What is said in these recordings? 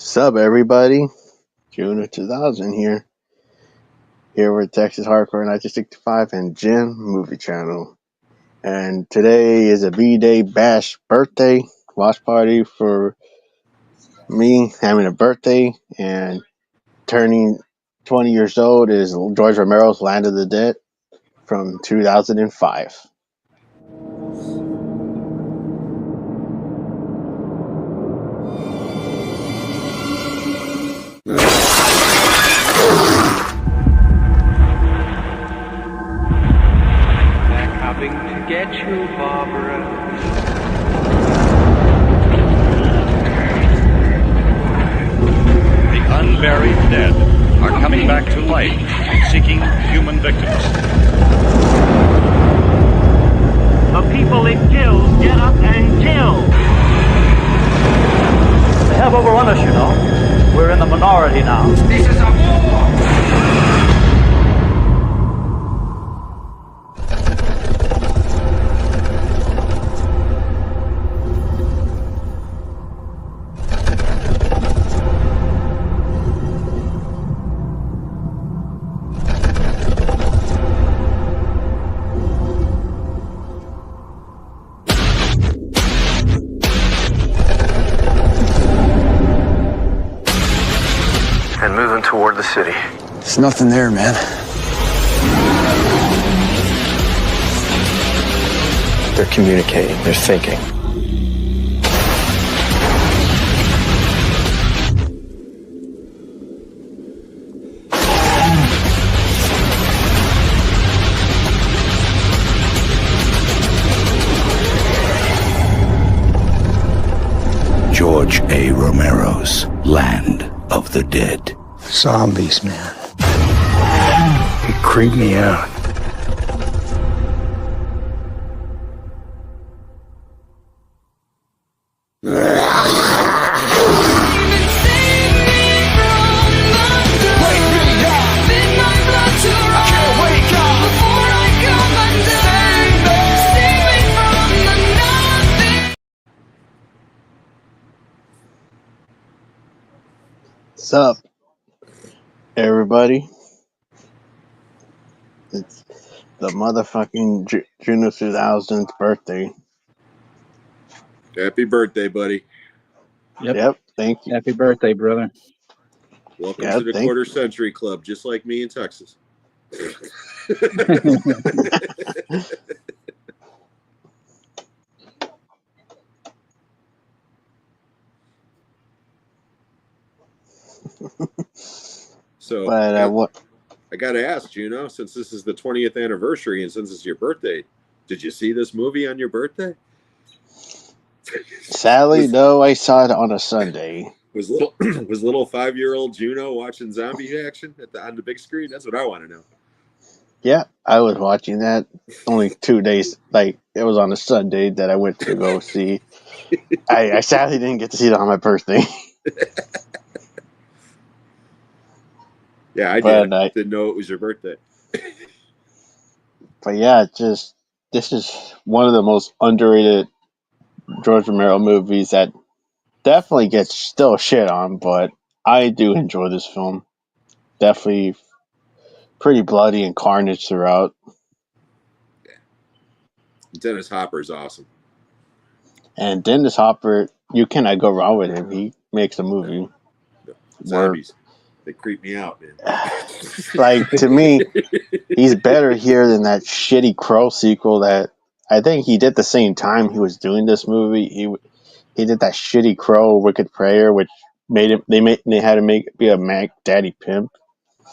Sup, everybody? June of 2000 here. Here with Texas Hardcore 1965 and Jim Movie Channel. And today is a B-Day Bash birthday watch party for me having a birthday. And turning 20 years old is George Romero's Land of the Dead from 2005. Coming to get you, Barbara. The unburied dead are coming back to life, seeking human victims. The people it kills get up and kill. They have overrun us, you know. We're in the minority now. This is a war! And moving toward the city. There's nothing there, man. They're communicating. They're thinking. George A. Romero's Land of the Dead. Zombies, man. They creep me out. Sup, everybody? It's the motherfucking June of 2000's birthday. Happy birthday, buddy. Yep, thank you. Happy birthday, brother. Welcome Yeah, to the thank Quarter you. Century Club, just like me in Texas. So, But what? I got to ask, Juno, since this is the 20th anniversary and since it's your birthday, did you see this movie on your birthday? Sadly, no, I saw it on a Sunday. Was little 5-year-old Juno watching zombie action on the big screen? That's what I want to know. Yeah, I was watching that only 2 days. Like, it was on a Sunday that I went to go see. I sadly didn't get to see it on my birthday. Yeah, I But did. Didn't know it was your birthday. But yeah, this is one of the most underrated George Romero movies that definitely gets still shit on, but I do enjoy this film. Definitely pretty bloody and carnage throughout. Dennis Hopper's awesome. And Dennis Hopper, you cannot go wrong with him. He makes a movie. Zombies. They creep me out, man. Like, to me, he's better here than that shitty Crow sequel that I think he did the same time he was doing this movie. He did that shitty Crow Wicked Prayer, which made him. They had to be a Mac Daddy pimp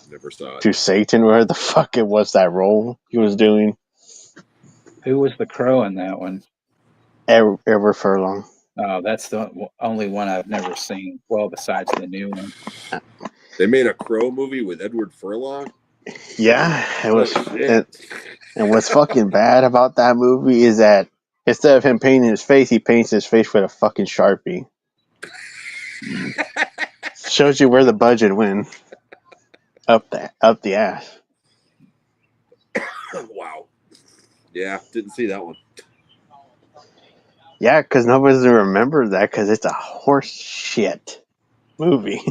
Never saw it. to Satan. Where the fuck it was that role he was doing? Who was the crow in that one? Ever Furlong. Oh, that's the only one I've never seen. Well, besides the new one. They made a Crow movie with Edward Furlong? Yeah, it was. Oh, shit. And what's fucking bad about that movie is that instead of him painting his face, he paints his face with a fucking Sharpie. Shows you where the budget went. Up the ass. Wow. Yeah, didn't see that one. Yeah, because nobody's gonna remember that because it's a horse shit. movie.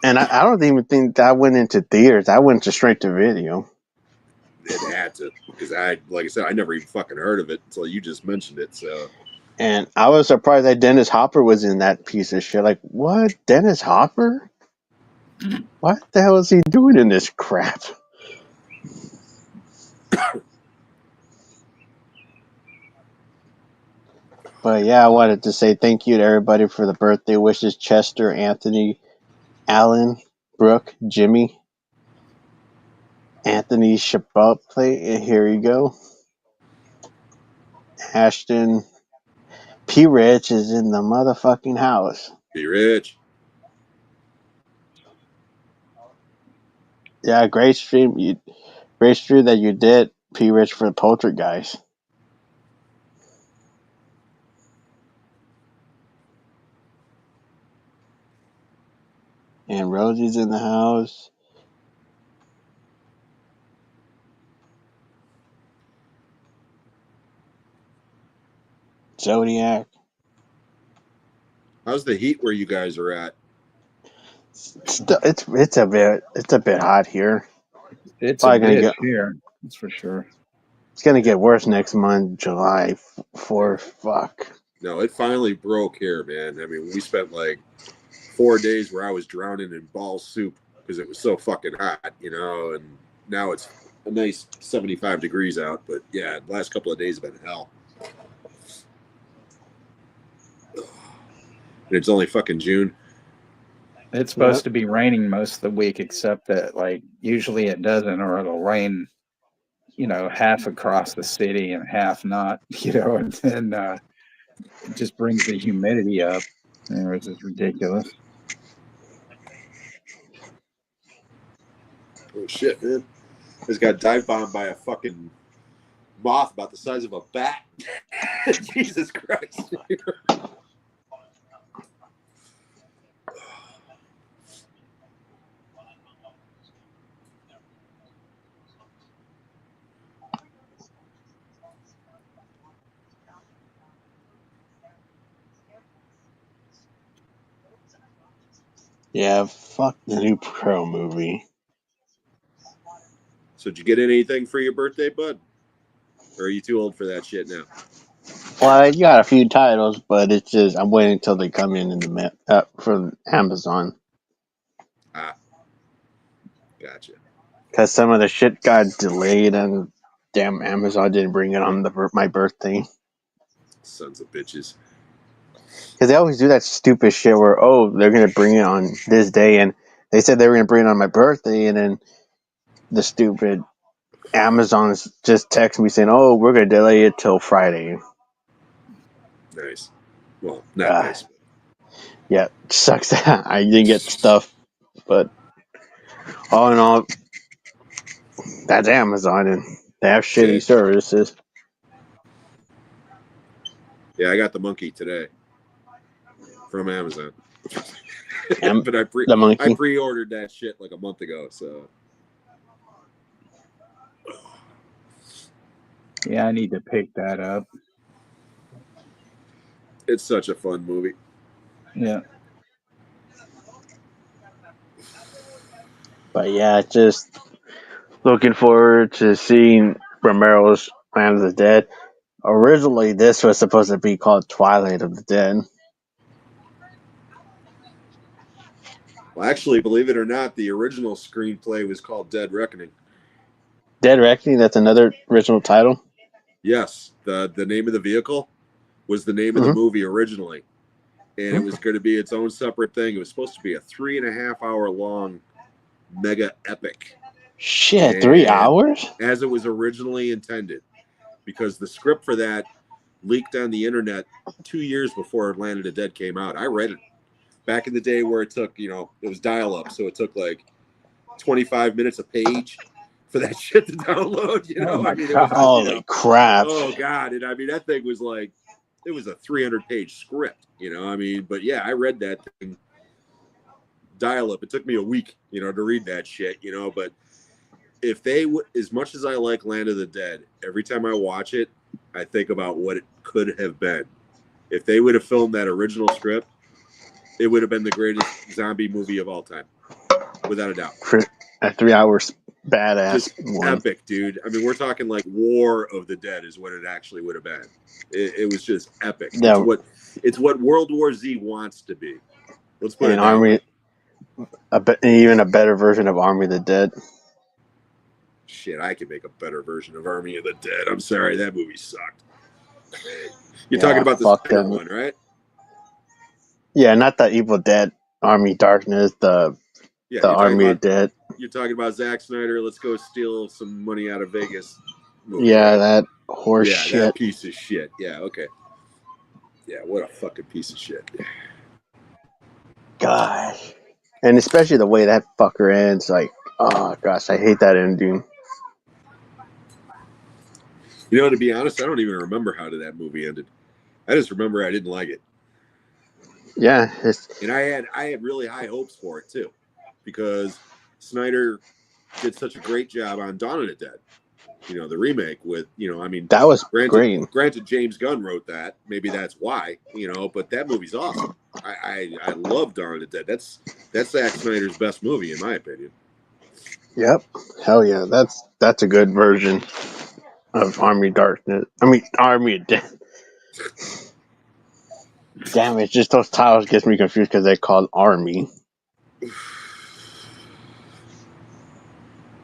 And I don't even think that went into theaters. I went to straight to video. It had to, because like I said, I never even fucking heard of it until you just mentioned it. So And I was surprised that Dennis Hopper was in that piece of shit. Like, what? Dennis Hopper? What the hell is he doing in this crap? But yeah, I wanted to say thank you to everybody for the birthday wishes. Chester, Anthony, Alan, Brooke, Jimmy, Anthony Chipotle. Here you go. Ashton. P. Rich is in the motherfucking house. be rich. Yeah, great stream. Great stream that you did, P. Rich, for the Poltergeist. And Rosie's in the house. Zodiac. How's the heat where you guys are at? It's a bit hot here. It's a Probably gonna bitch get here. That's for sure. It's gonna get worse next month, July 4th. Fuck. No, it finally broke here, man. I mean, we spent like 4 days where I was drowning in ball soup because it was so fucking hot, and now it's a nice 75 degrees out. But yeah, the last couple of days have been hell. And it's only fucking June. It's supposed to be raining most of the week, except that like usually it doesn't, or it'll rain, half across the city and half not, and then it just brings the humidity up. It's just ridiculous. Oh shit, man! I just got dive bombed by a fucking moth about the size of a bat. Jesus Christ! Yeah, fuck the new Pro movie. So did you get anything for your birthday, bud? Or are you too old for that shit now? Well, I got a few titles, but it's just I'm waiting until they come in the from Amazon. Ah, gotcha. Because some of the shit got delayed, and damn Amazon didn't bring it on my birthday. Sons of bitches. Because they always do that stupid shit where, they're going to bring it on this day, and they said they were going to bring it on my birthday, and then the stupid Amazon's just text me saying, we're going to delay it till Friday. Nice. Well, not nice. Yeah, it sucks that I didn't get stuff, but all in all, that's Amazon, and they have shitty services. Yeah, I got the monkey today from Amazon. But I pre-ordered that shit like a month ago, so. Yeah, I need to pick that up. It's such a fun movie. Yeah. But yeah, just looking forward to seeing Romero's Land of the Dead. Originally, this was supposed to be called Twilight of the Dead. Well, actually, believe it or not, the original screenplay was called Dead Reckoning. Dead Reckoning, that's another original title? Yes. The name of the vehicle was the name of the movie originally. And it was going to be its own separate thing. It was supposed to be a 3.5 hour long mega epic. Shit, and 3 hours? As it was originally intended. Because the script for that leaked on the internet 2 years before Land of the Dead came out. I read it back in the day where it took, it was dial-up, so it took like 25 minutes a page for that shit to download. Holy crap! Oh god! And I mean, that thing was like, it was a 300-page script. But yeah, I read that thing dial-up. It took me a week, to read that shit. But if they as much as I like Land of the Dead, every time I watch it, I think about what it could have been. If they would have filmed that original script, it would have been the greatest zombie movie of all time, without a doubt. For a 3 hours badass Just one. epic, dude. I mean, we're talking like War of the Dead is what it actually would have been. It was just epic. Yeah. It's what World War Z wants to be. Let's put it And that way. even a better version of Army of the Dead. Shit, I could make a better version of Army of the Dead. I'm sorry, that movie sucked. You're talking about the Snyder one, right? Yeah, not the Evil Dead Army Darkness, the Army of Dead. You're talking about Zack Snyder, let's go steal some money out of Vegas movie, yeah, right? That horse shit. That piece of shit. Yeah, okay. Yeah, what a fucking piece of shit. Gosh. And especially the way that fucker ends, like, oh gosh, I hate that ending. You know, to be honest, I don't even remember how that movie ended. I just remember I didn't like it. Yeah, and I had really high hopes for it too, because Snyder did such a great job on Dawn of the Dead. You know, the remake with, you know, I mean, that was great. Granted, James Gunn wrote that. Maybe that's why, you know, but that movie's awesome. I love Dawn of the Dead. That's Zack Snyder's best movie, in my opinion. Yep. Hell yeah. That's a good version of Army Darkness. Army of Dead. Damn it, just those titles gets me confused because they called Army.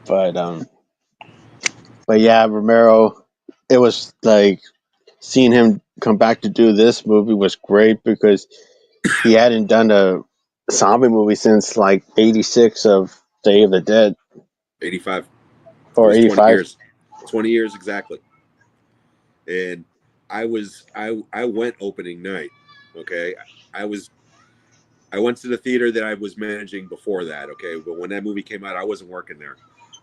But yeah, Romero, it was like seeing him come back to do this movie was great because he hadn't done a zombie movie since like 86 of Day of the Dead. 85. Or 85. 20 years exactly. And I went opening night. Okay. I went to the theater that I was managing before that. Okay. But when that movie came out, I wasn't working there.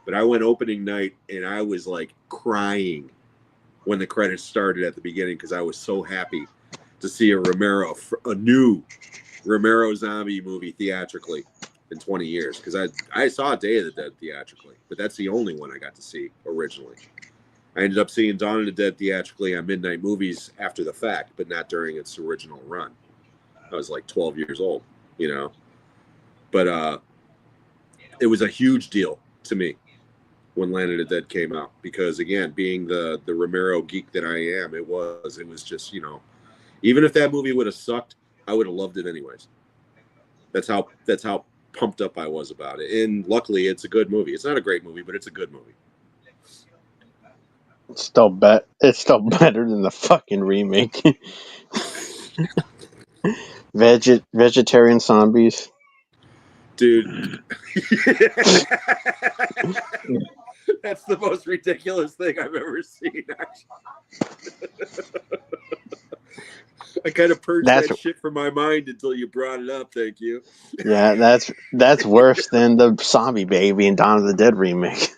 But I went opening night and I was like crying when the credits started at the beginning because I was so happy to see a new Romero zombie movie theatrically in 20 years. Because I saw Day of the Dead theatrically, but that's the only one I got to see originally. I ended up seeing Dawn of the Dead theatrically on Midnight Movies after the fact, but not during its original run. I was like 12 years old, you know. But it was a huge deal to me when Land of the Dead came out because, again, being the Romero geek that I am, it was just, you know, even if that movie would have sucked, I would have loved it anyways. That's how pumped up I was about it. And luckily, it's a good movie. It's not a great movie, but it's a good movie. It's still better than the fucking remake. Vegetarian zombies. Dude. That's the most ridiculous thing I've ever seen, actually. I kind of purged that shit from my mind until you brought it up. Thank you. Yeah, that's worse than the Zombie Baby and Dawn of the Dead remake.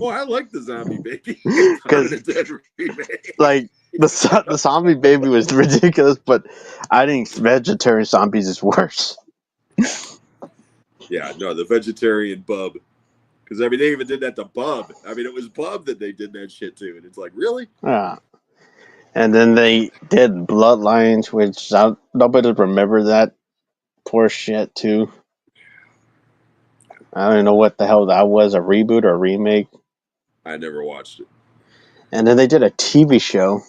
Oh, I like the Zombie Baby. Dawn of the Dead remake. Like the Zombie Baby was ridiculous, but I think vegetarian zombies is worse. Yeah, no, the vegetarian bub. Because, I mean, they even did that to Bub. I mean, it was Bub that they did that shit to. And it's like, really? Yeah. And then they did Bloodlines, which nobody remember that poor shit, too. I don't even know what the hell that was, a reboot or a remake. I never watched it. And then they did a TV show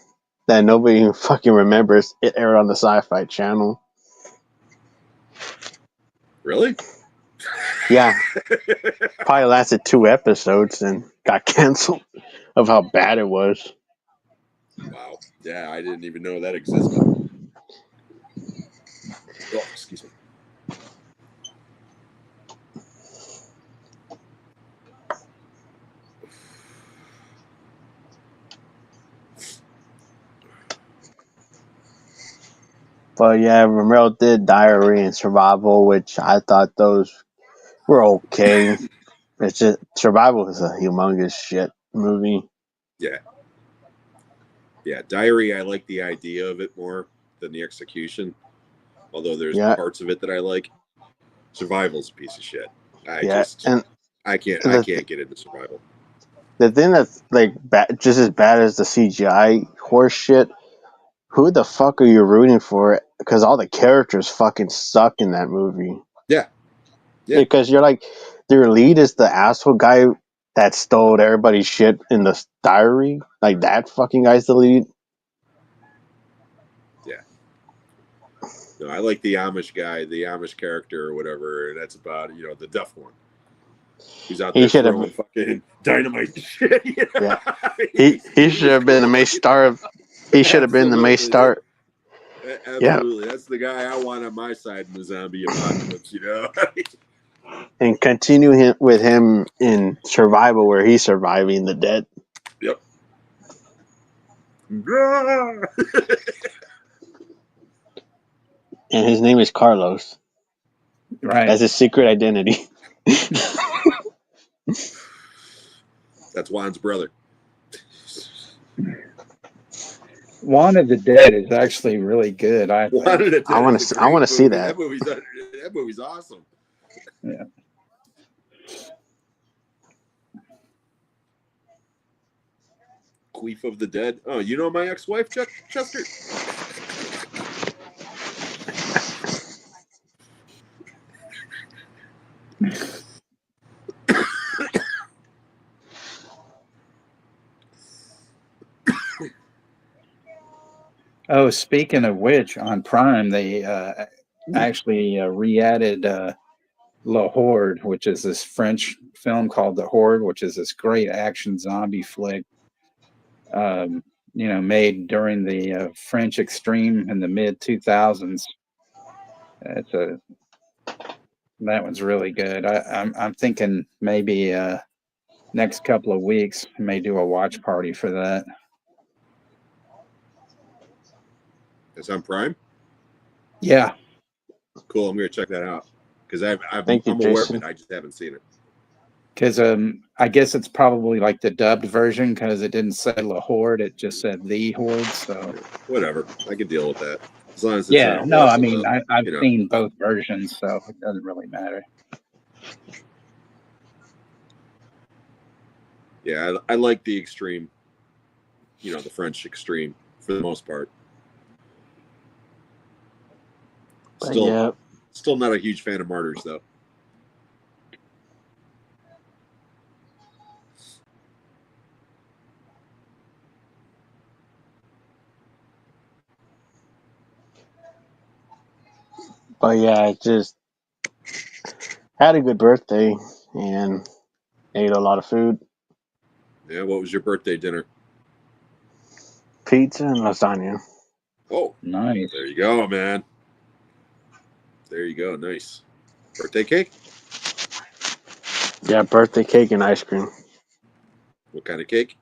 that nobody even fucking remembers. It aired on the Sci-Fi Channel. Really? Yeah. Probably lasted 2 episodes and got canceled of how bad it was. Wow. Yeah, I didn't even know that existed. Oh, excuse me. But yeah, Romero did Diary and Survival, which I thought those were okay. It's just Survival is a humongous shit movie. Yeah. Yeah, Diary, I like the idea of it more than the execution. Although there's parts of it that I like. Survival's a piece of shit. I can't get into Survival. The thing that's like just as bad as the CGI horse shit, who the fuck are you rooting for? Because all the characters fucking suck in that movie. Yeah. Yeah. Because you're like, their lead is the asshole guy that stole everybody's shit in the diary. Like, that fucking guy's the lead. Yeah. No, I like the Amish guy, the Amish character or whatever. That's about, the deaf one. Who's out there throwing fucking dynamite and shit. You know? Yeah. He should have been the main star of. He should have been the main star. Absolutely. Yeah. That's the guy I want on my side in the zombie apocalypse, And continue with him in Survival, where he's surviving the dead. Yep. And his name is Carlos. Right. That's his secret identity. That's Juan's brother. Juan of the Dead is actually really good. I want to see that. That movie's awesome. Yeah. Queef of the Dead. Oh, you know my ex-wife, Chester? Oh, speaking of which, on Prime, they actually re-added La Horde, which is this French film called The Horde, which is this great action zombie flick, made during the French Extreme in the mid-2000s. That one's really good. I'm thinking maybe next couple of weeks I may do a watch party for that. It's on Prime? Yeah. Cool. I'm going to check that out because I'm Jason. aware of it. I just haven't seen it. Because I guess it's probably like the dubbed version because it didn't say La Horde, it just said The Horde. So whatever, I can deal with that as long as it's I've seen both versions, so it doesn't really matter. Yeah, I like the Extreme. The French Extreme for the most part. Still not a huge fan of Martyrs, though. But yeah, I just had a good birthday and ate a lot of food. Yeah, what was your birthday dinner? Pizza and lasagna. Oh, nice. There you go, man. There you go. Nice. Birthday cake? Yeah, birthday cake and ice cream. What kind of cake?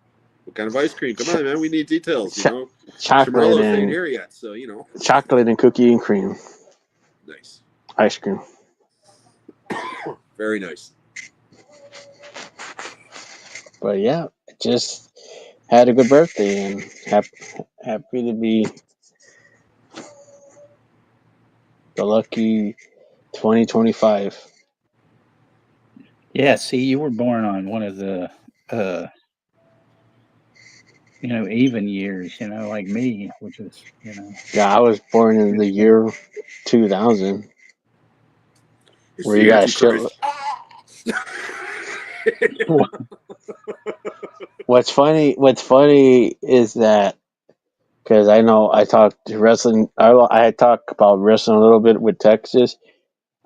What kind of ice cream? Come on, man. We need details, Chocolate ain't and here yet, so chocolate and cookie and cream. Nice. Ice cream. Very nice. But yeah, just had a good birthday and happy to be the lucky 2025. Yeah, see, you were born on one of the even years, like me, which is, Yeah, I was born in the year 2000. It's where the you got Antichrist. What's funny is that because I know I talked to wrestling, I talk about wrestling a little bit with Texas.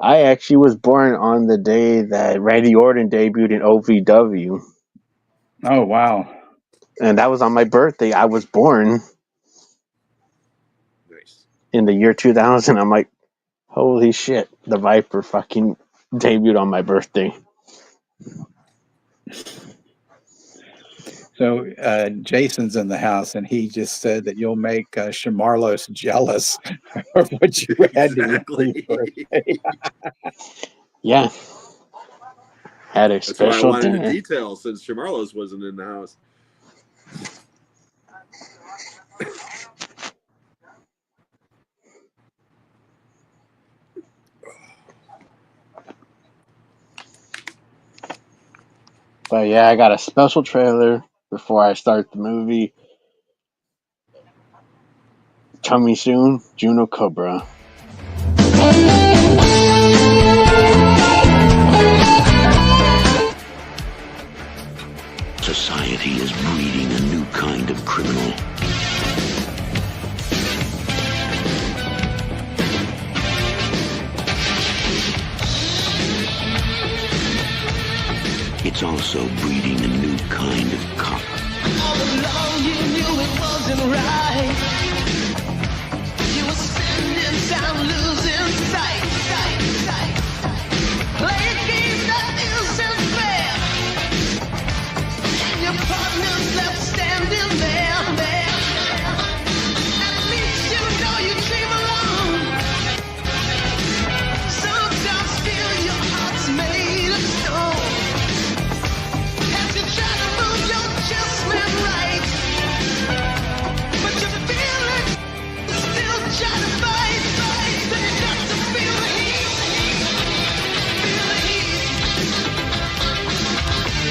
I actually was born on the day that Randy Orton debuted in OVW. Oh, wow. And that was on my birthday. I was born in the year 2000. I'm like, holy shit, the Viper fucking debuted on my birthday. So Jason's in the house, and he just said that you'll make Shamarlos jealous of what you had to eat for his birthday. Yeah. Had a That's special why I wanted dinner. the details since Shamarlos wasn't in the house. But yeah, I got a special trailer before I start the movie. Coming soon, Juno Cobra. Society is breeding a new kind of criminal. It's also breeding a new kind of cop. All along you knew it wasn't right. You were spending time losing sight. Playing games that isn't fair. And your partner's left standing there. At least you know you dream alone. Sometimes feel your heart's made of stone. As you try to move your adjustment right, but you feel it, still try to fight. Then you got to feel the heat, feel the heat.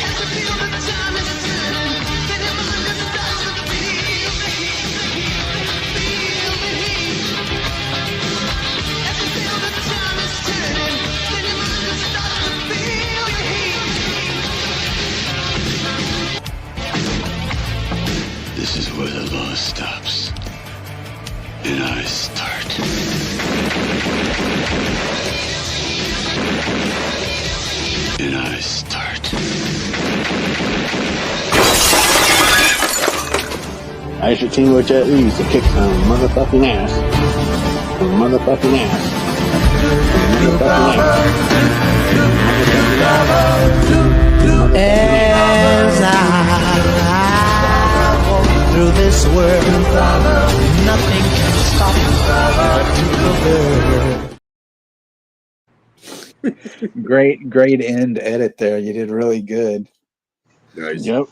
As you feel the time is turning, then your mind just starts to feel the heat, feel the heat. As you feel the time is turning, then your mind just starts to feel the heat. This is where the law stops, and I start. And I start. I should team with Jet Li to kick some motherfucking ass. Some motherfucking ass. Some motherfucking ass. As I walk through this world, nothing can stop the Great end edit there. You did really good. Nice. Yep.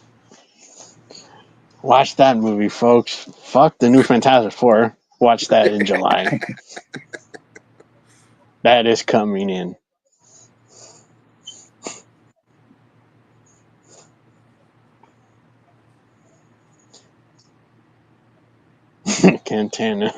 Watch that movie, folks. Fuck the new Fantastic Four. Watch that in July. That is coming in. Cantana.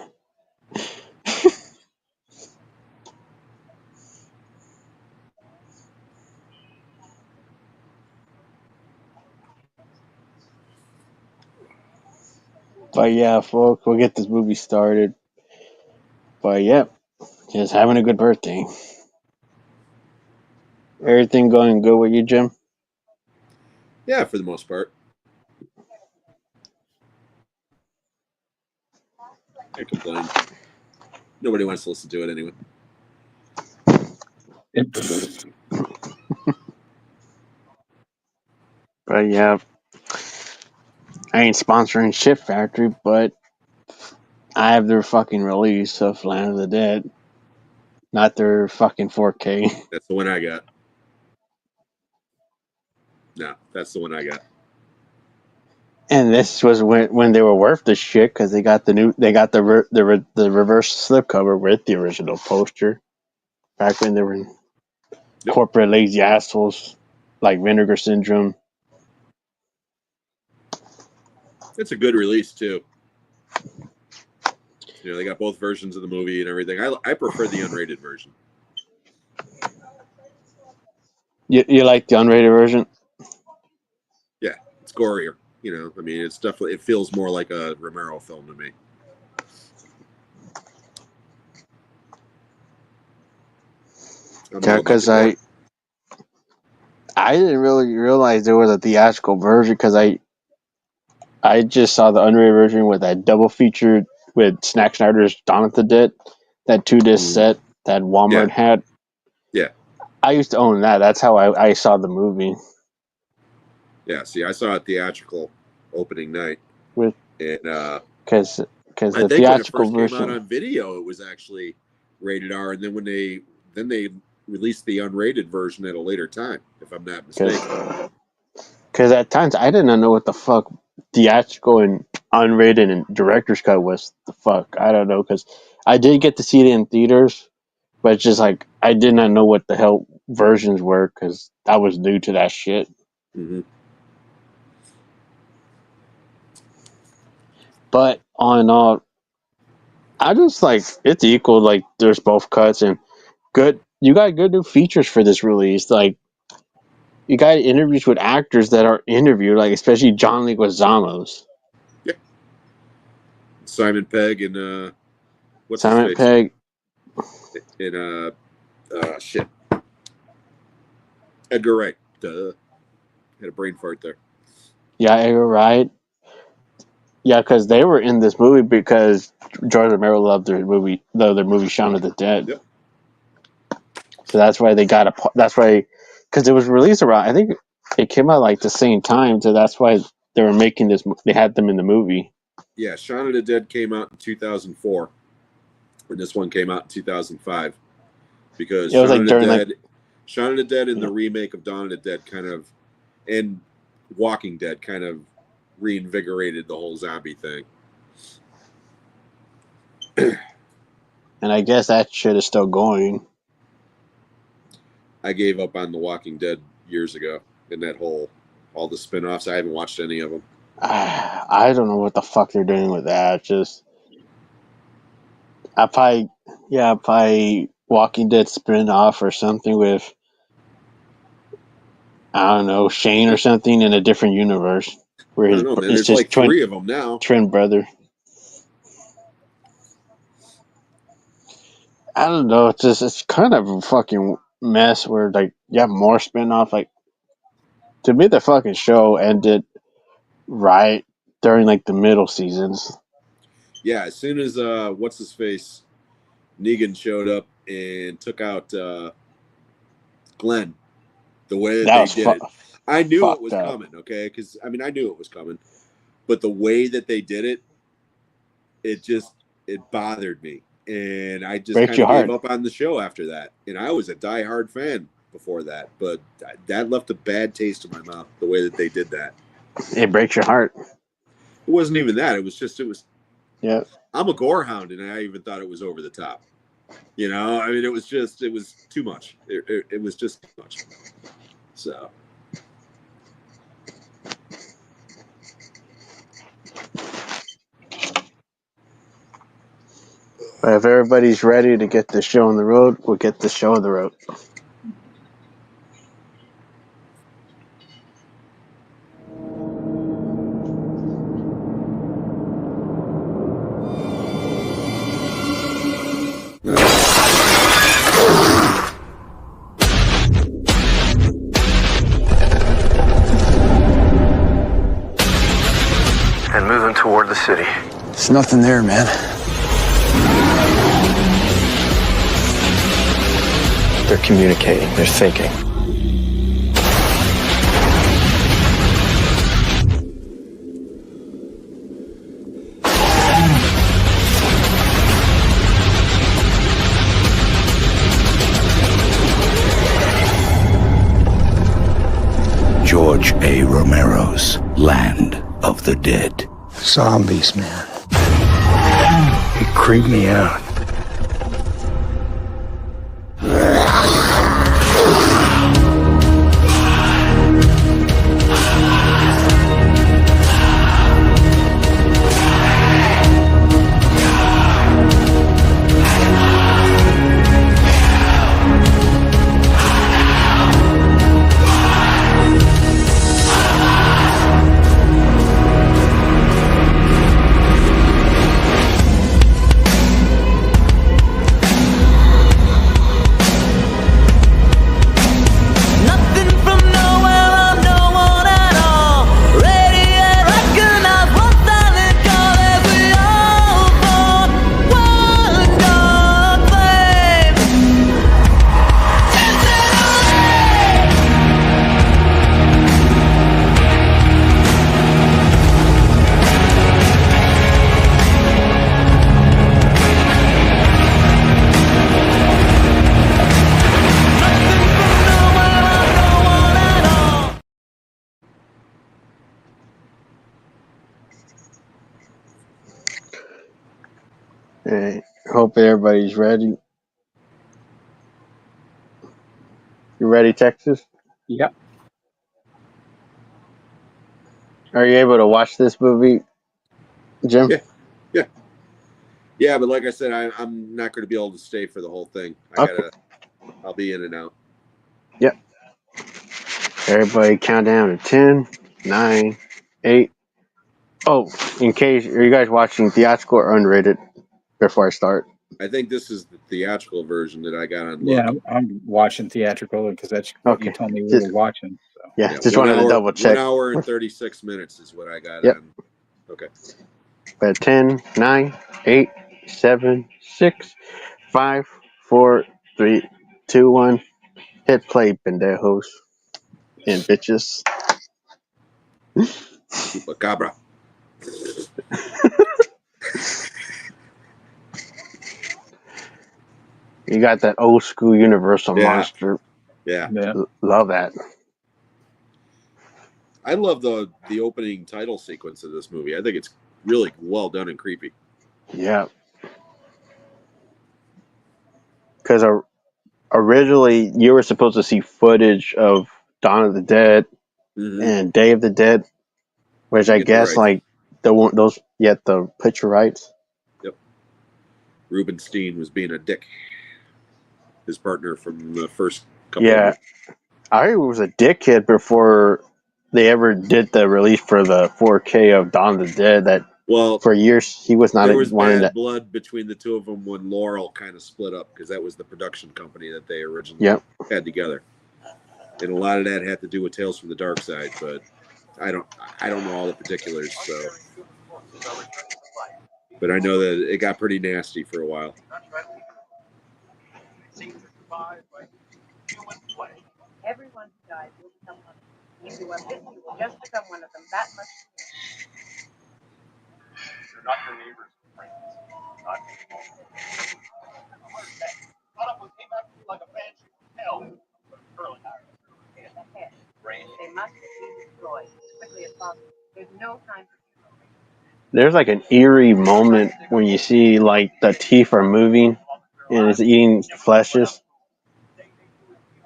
But yeah, folks, we'll get this movie started. But yep, just having a good birthday. Everything going good with you, Jim? Yeah, for the most part. Can't complain. Nobody wants to listen to it anyway. But yeah, I ain't sponsoring Shit Factory, but I have their fucking release of Land of the Dead. Not their fucking 4K. That's the one I got. No, that's the one I got. And this was when they were worth the shit because they got the reverse slipcover with the original poster. Back when they were corporate lazy assholes like Vinegar Syndrome. It's a good release too. You know, they got both versions of the movie and everything. I prefer the unrated version. You like the unrated version? Yeah, it's gorier. You know, I mean, it's definitely, it feels more like a Romero film to me. Yeah, because I didn't really realize there was a theatrical version because I just saw the unrated version with that double feature with Snack Snyder's Dawn of the Dead, that 2-disc set that Walmart had. Yeah. I used to own that. That's how I saw the movie. Yeah, see, I saw it theatrical opening night. With because the theatrical when it first version came out on video, it was actually rated R, and then when they released the unrated version at a later time, if I'm not mistaken. Because at times I didn't know what the fuck theatrical and unrated and director's cut was. The fuck, I don't know, because I did get to see it in theaters, but it's just like I did not know what the hell versions were because I was new to that shit. Mm-hmm. But all in all, I just like it's equal. Like there's both cuts and good. You got good new features for this release. Like you got interviews with actors that are interviewed, like especially John Leguizamo's. Yeah. Simon Pegg and what's his Simon face? Pegg. And shit. Edgar Wright. Duh. Had a brain fart there. Yeah, Edgar Wright. Yeah, because they were in this movie because George Romero loved their movie Shaun of the Dead. Yep. So that's why they got a. That's why, because it was released around. I think it came out like the same time. So that's why they were making this. They had them in the movie. Yeah, Shaun of the Dead came out in 2004, and this one came out in 2005. Because It was like during Shaun of the Dead and the remake of Dawn of the Dead and Walking Dead kind of reinvigorated the whole zombie thing. And I guess that shit is still going. I gave up on The Walking Dead years ago, and all the spin-offs. I haven't watched any of them. I don't know what the fuck they're doing with that. Just probably Walking Dead spin off or something with I don't know Shane or something in a different universe where I don't know, man. There's like three of them now. Twin brother. I don't know. It's kind of a fucking mess where like you have more spin off. Like to me, the fucking show ended right during like the middle seasons. Yeah, as soon as what's his face Negan showed up and took out Glenn, the way that they did it, I knew it was coming. Okay, because I mean I knew it was coming, but the way that they did it, it bothered me, and I just kind of gave up on the show after that. And I was a diehard fan before that, but that left a bad taste in my mouth. The way that they did that, it breaks your heart. It wasn't even that. It was. Yeah. I'm a gore hound, and I even thought it was over the top. You know, I mean, it was too much. It was just too much. So. But if everybody's ready to get the show on the road, we'll get the show on the road. And moving toward the city. There's nothing there, man. They're communicating. They're thinking. George A. Romero's Land of the Dead. Zombies, man. They creep me out. Hey, hope everybody's ready. You ready, Texas? Yep. Are you able to watch this movie, Jim? Yeah. Yeah, but like I said, I'm not going to be able to stay for the whole thing. I'll be in and out. Yep. Everybody count down to 10, 9, 8. Oh, in case, are you guys watching theatrical or unrated before I start? I think this is the theatrical version that I got on Yeah, Look. I'm watching theatrical because that's what you Okay. told me we Just- were watching. So. Yeah, just wanted to double check. 1 hour and 36 minutes is what I got Yep. on. Okay. But 10, 9, 8, 7, 6, 5, 4, 3, 2, 1. Hit play, pendejos and bitches. Chupacabra. You got that old school Universal Yeah. monster. Yeah. Love that. I love the opening title sequence of this movie. I think it's really well done and creepy. Yeah. Because originally you were supposed to see footage of Dawn of the Dead and Day of the Dead, which I guess like the picture rights. Yep. Rubenstein was being a dick. His partner from the first couple. Yeah, I heard it was a dickhead before they ever did the release for the 4K of Dawn of the Dead. That for years he was not. There was wanting bad to, blood between the two of them when Laurel kind of split up because that was the production company that they originally had together, and a lot of that had to do with Tales from the Dark Side. But I don't know all the particulars. So, but I know that it got pretty nasty for a while. Everyone who dies will become one of them. If you are bitten, you will just become one of them. That much. You're not your neighbor's friends. Not anymore. Caught up with came back to me like a banshee from hell. Curling iron. Ahead. They must be destroyed as quickly as possible. There's no time for there's like an eerie moment when you see like the teeth are moving and it's eating fleshes.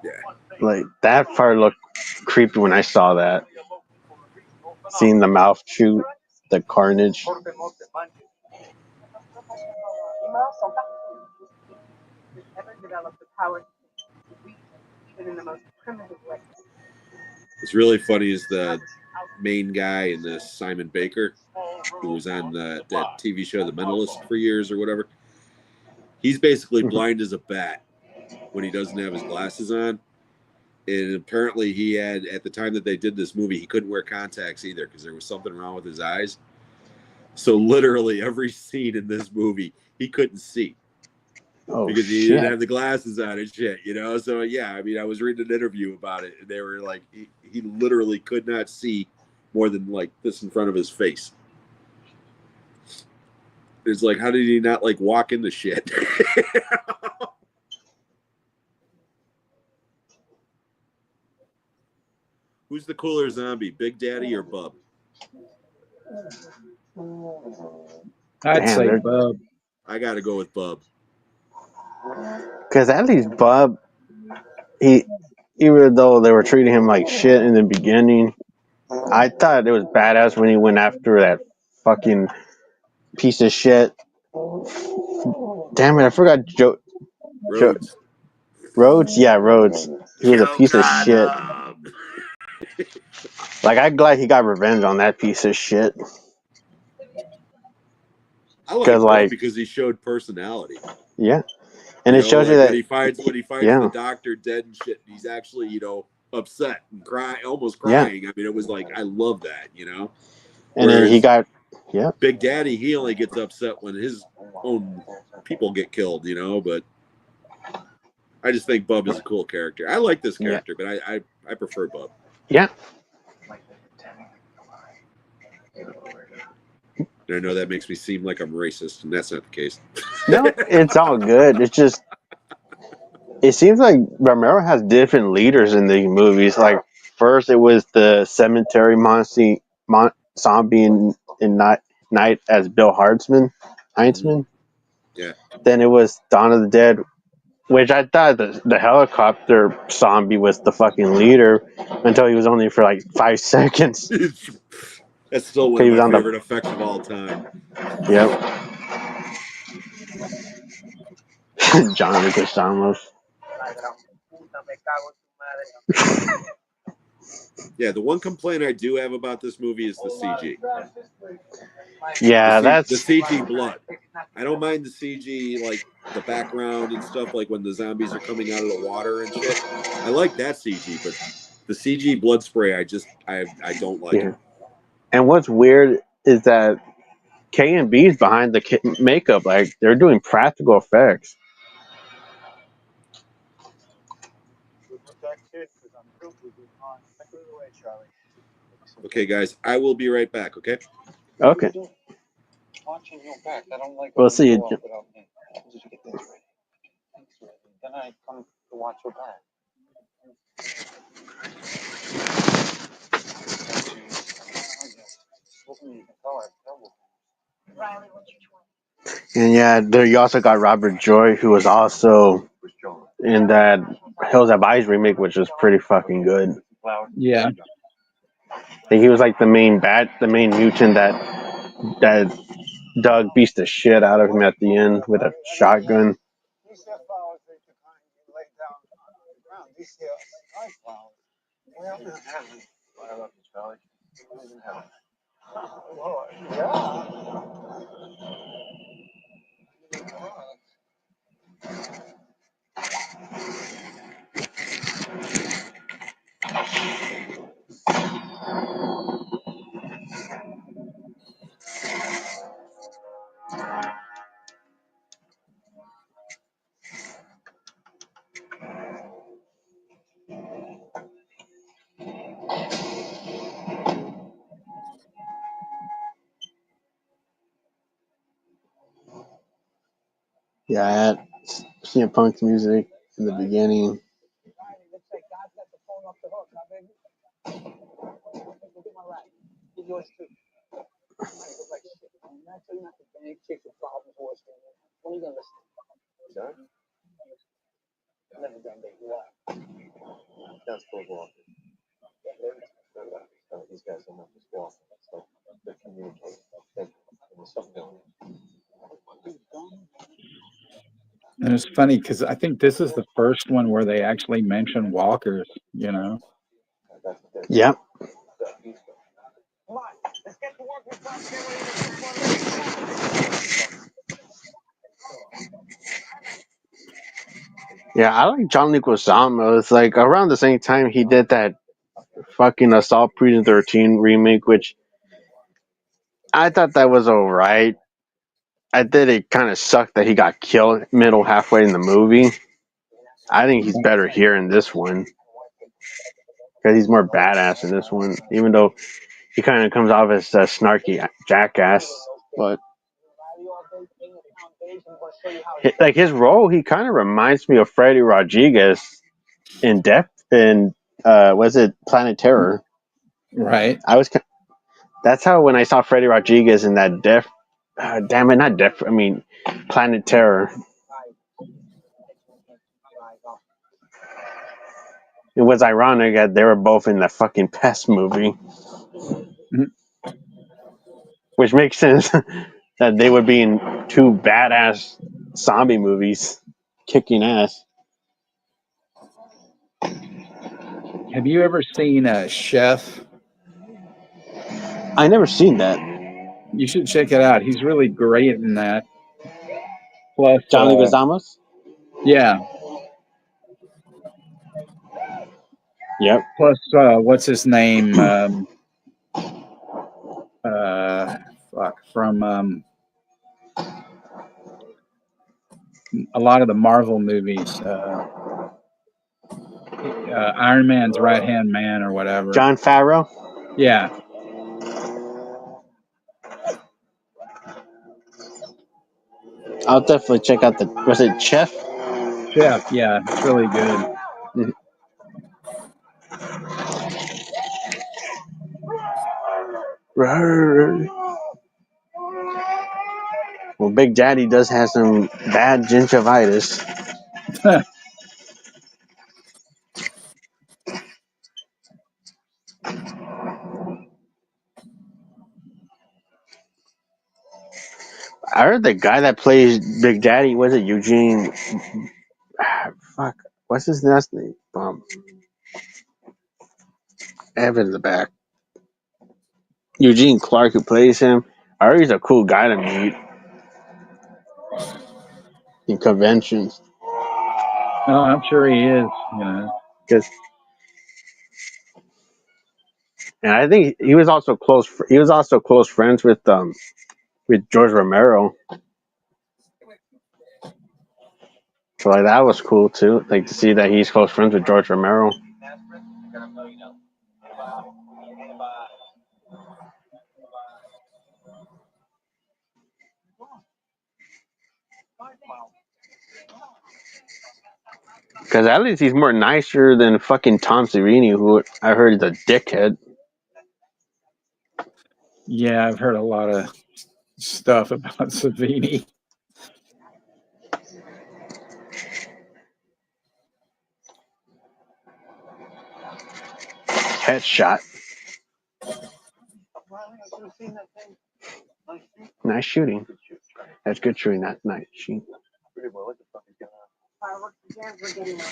Yeah. Like that part looked creepy when I saw that. Seeing the mouth chew the carnage. ever develop the power to reason, even in the most primitive way. What's really funny is the main guy in this, Simon Baker, who was on that TV show The Mentalist for years or whatever. He's basically blind as a bat when he doesn't have his glasses on. And apparently he had, at the time that they did this movie, he couldn't wear contacts either because there was something wrong with his eyes. So literally every scene in this movie, he couldn't see. Because he didn't have the glasses on and shit, you know? So, yeah, I mean, I was reading an interview about it, and they were like, he literally could not see more than, like, this in front of his face. It's like, how did he not, like, walk into shit? Who's the cooler zombie, Big Daddy or Bub? I'd say Bub. I got to go with Bub. Because at least Bub, even though they were treating him like shit in the beginning, I thought it was badass when he went after that fucking piece of shit. Damn it, I forgot Rhodes. Rhodes? Yeah, Rhodes. He was a piece of shit. Like, I'm glad he got revenge on that piece of shit. I like Bub because he showed personality. Yeah. And it shows you that when he finds the doctor dead and shit, he's actually, you know, upset and almost crying. I mean, it was like, I love that, you know. And then he got Big Daddy, he only gets upset when his own people get killed, you know. But I just think Bub is a cool character. I like this character, but I prefer Bub. Yeah. And I know that makes me seem like I'm racist, and that's not the case. No, it's all good. It's just, it seems like Romero has different leaders in these movies. Like, first it was the cemetery zombie in Night as Bill Heintzman. Yeah. Then it was Dawn of the Dead, which I thought the helicopter zombie was the fucking leader until he was only for like 5 seconds. That's still one of my favorite effects of all time. Yep. John Leguizamo. Yeah, the one complaint I do have about this movie is the CG. Yeah, the that's CG blood. I don't mind the CG, like the background and stuff, like when the zombies are coming out of the water and shit. I like that CG, but the CG blood spray, I don't like yeah. it. And what's weird is that K&B's behind the makeup. Like they're doing practical effects. Okay, guys, I will be right back. Okay. Okay. Watching your back. I don't like We'll when see you you. go off without me. Just get this ready. Thanks, ready. Then I come to watch your back. And yeah, there you also got Robert Joy, who was also in that Hills Have Eyes remake, which was pretty fucking good. Yeah. He was like the main mutant that Doug beats the shit out of him at the end with a shotgun. These here flowers that you kindly lay down on the ground. These here sky flowers. Well, in heaven. I love you, Charlie. In heaven. Lord, yeah. Yeah, I had CM Punk's music in the beginning. That's for walking. These guys are not just walking. It's like they're communicating. There's something going on. And it's funny because I think this is the first one where they actually mention walkers, you know? Yep. Yeah, I like John Leguizamo. It's like around the same time he did that fucking Assault Precinct 13 remake, which I thought that was alright. I did it kind of sucked that he got killed middle halfway in the movie. I think he's better here in this one because he's more badass in this one, even though he kind of comes off as a snarky jackass. But like his role, he kind of reminds me of Freddy Rodriguez in was it Planet Terror? Right. That's how when I saw Freddy Rodriguez in that Planet Terror. It was ironic that they were both in the fucking Pest movie, which makes sense that they would be in two badass zombie movies, kicking ass. Have you ever seen Chef? I never seen that. You should check it out. He's really great in that. Plus, John Leguizamo? yeah. Yep. Plus, what's his name? From a lot of the Marvel movies. Iron Man's right hand man or whatever. John Favreau? Yeah. I'll definitely check out was it Chef? Chef, yeah, it's really good. Well, Big Daddy does have some bad gingivitis. I heard the guy that plays Big Daddy, was it Eugene? Fuck, what's his last name? Evan in the back. Eugene Clark, who plays him. I heard he's a cool guy to meet in conventions. No, I'm sure he is. You know. Cause, and I think he was also close. He was also close friends with George Romero. So like that was cool too. Like to see that he's close friends with George Romero. Because at least he's more nicer than fucking Tom Savini, who I heard is a dickhead. Yeah, I've heard a lot of stuff about Savini. Headshot. Nice shooting. That's good shooting. Not nice shooting. Fireworks again, we're getting on.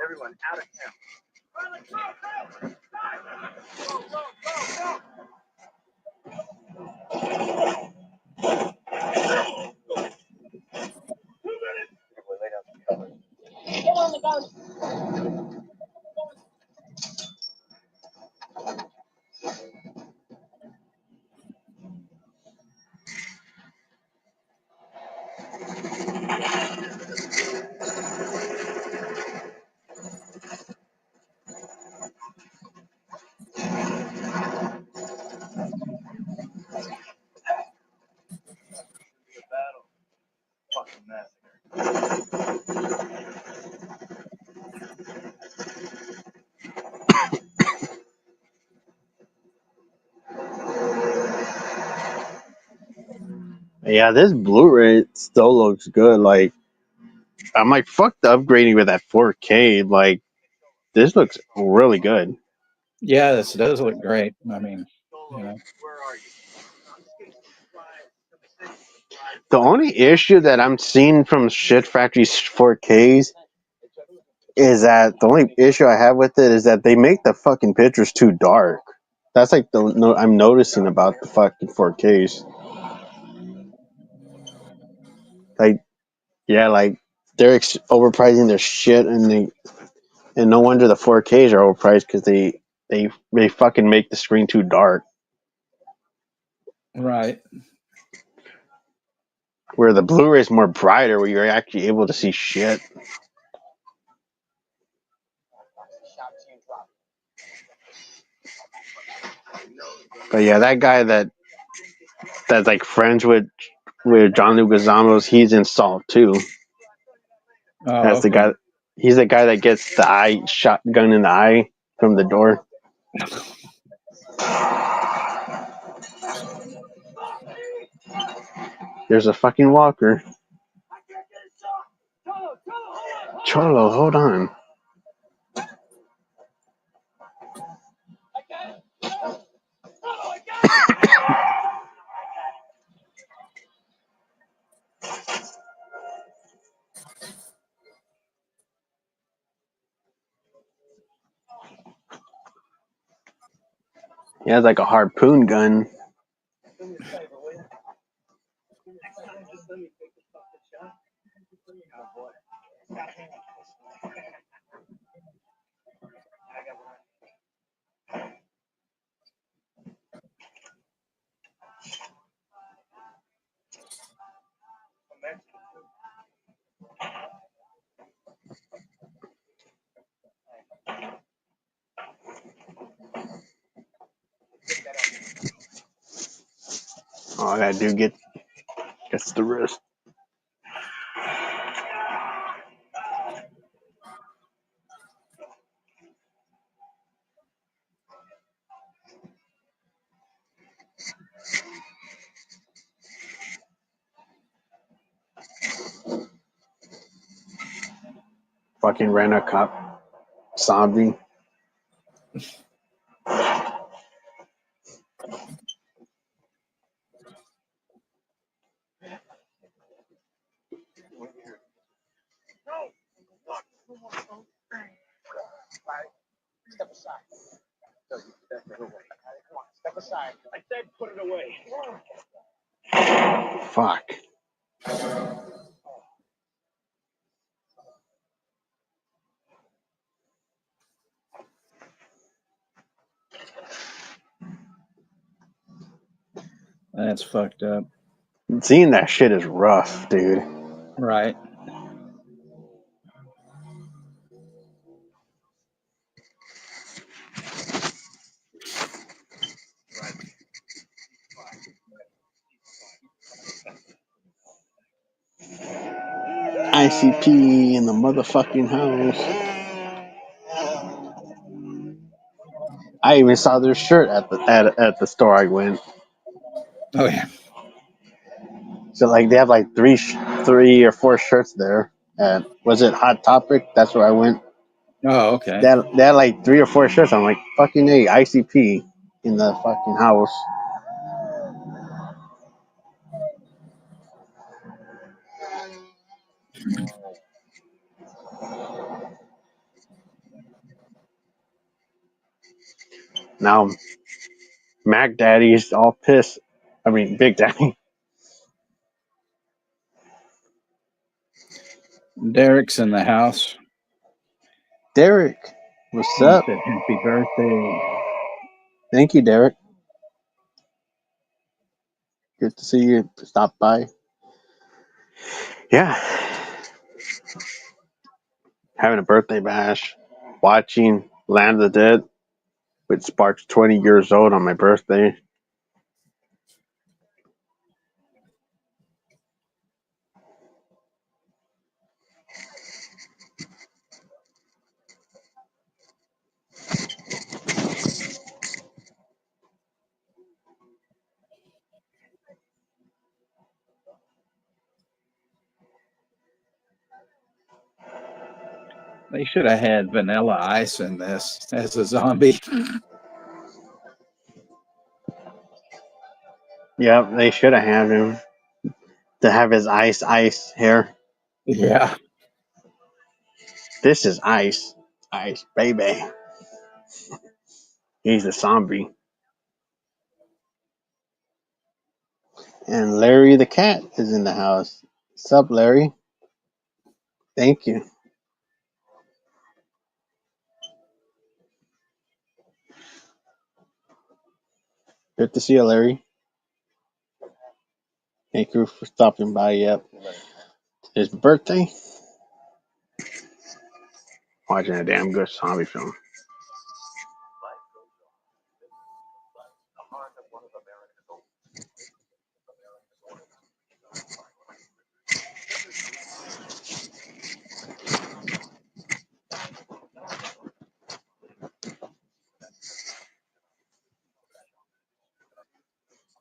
Everyone out of camp. Yeah, this Blu-ray still looks good. Like I'm like, fuck the upgrading with that 4K. Like this looks really good. Yeah, this does look great. I mean, you know. The only issue that I'm seeing from Shit Factory's 4Ks is that the only issue I have with it is that they make the fucking pictures too dark. That's like the no I'm noticing about the fucking 4Ks. Like, yeah, like they're overpricing their shit, and no wonder the 4Ks are overpriced because they fucking make the screen too dark. Right. Where the Blu-ray is more brighter, where you're actually able to see shit. But yeah, that guy that's like friends with John Leguizamo's, he's in Salt too. Oh, That's the okay. guy. He's the guy that gets the eye shotgun in the eye from the door. There's a fucking walker. Cholo, hold on. He has like a harpoon gun. All I gotta do gets the wrist. Fucking rent a cop zombie. outside. I said put it away. Fuck. That's fucked up. Seeing that shit is rough, dude. Right. ICP in the motherfucking house. I even saw their shirt at the store I went. Oh yeah. So like they have like three or four shirts there. At was it Hot Topic? That's where I went. Oh, okay. They had like 3 or 4 shirts. I'm like fucking A, ICP in the fucking house. Now Mac Daddy's all pissed. I mean Big Daddy. Derek's in the house. Derek, what's He up? said happy birthday. Thank you, Derek. Good to see you. Stop by. Yeah. Having a birthday bash. Watching Land of the Dead, which sparks 20 years old on my birthday. They should have had Vanilla Ice in this as a zombie. Yep, they should have had him to have his ice hair. Yeah. This is ice. Ice, baby. He's a zombie. And Larry the cat is in the house. What's up, Larry? Thank you. Good to see you, Larry. Thank you for stopping by. Yep. His birthday. Watching a damn good zombie film.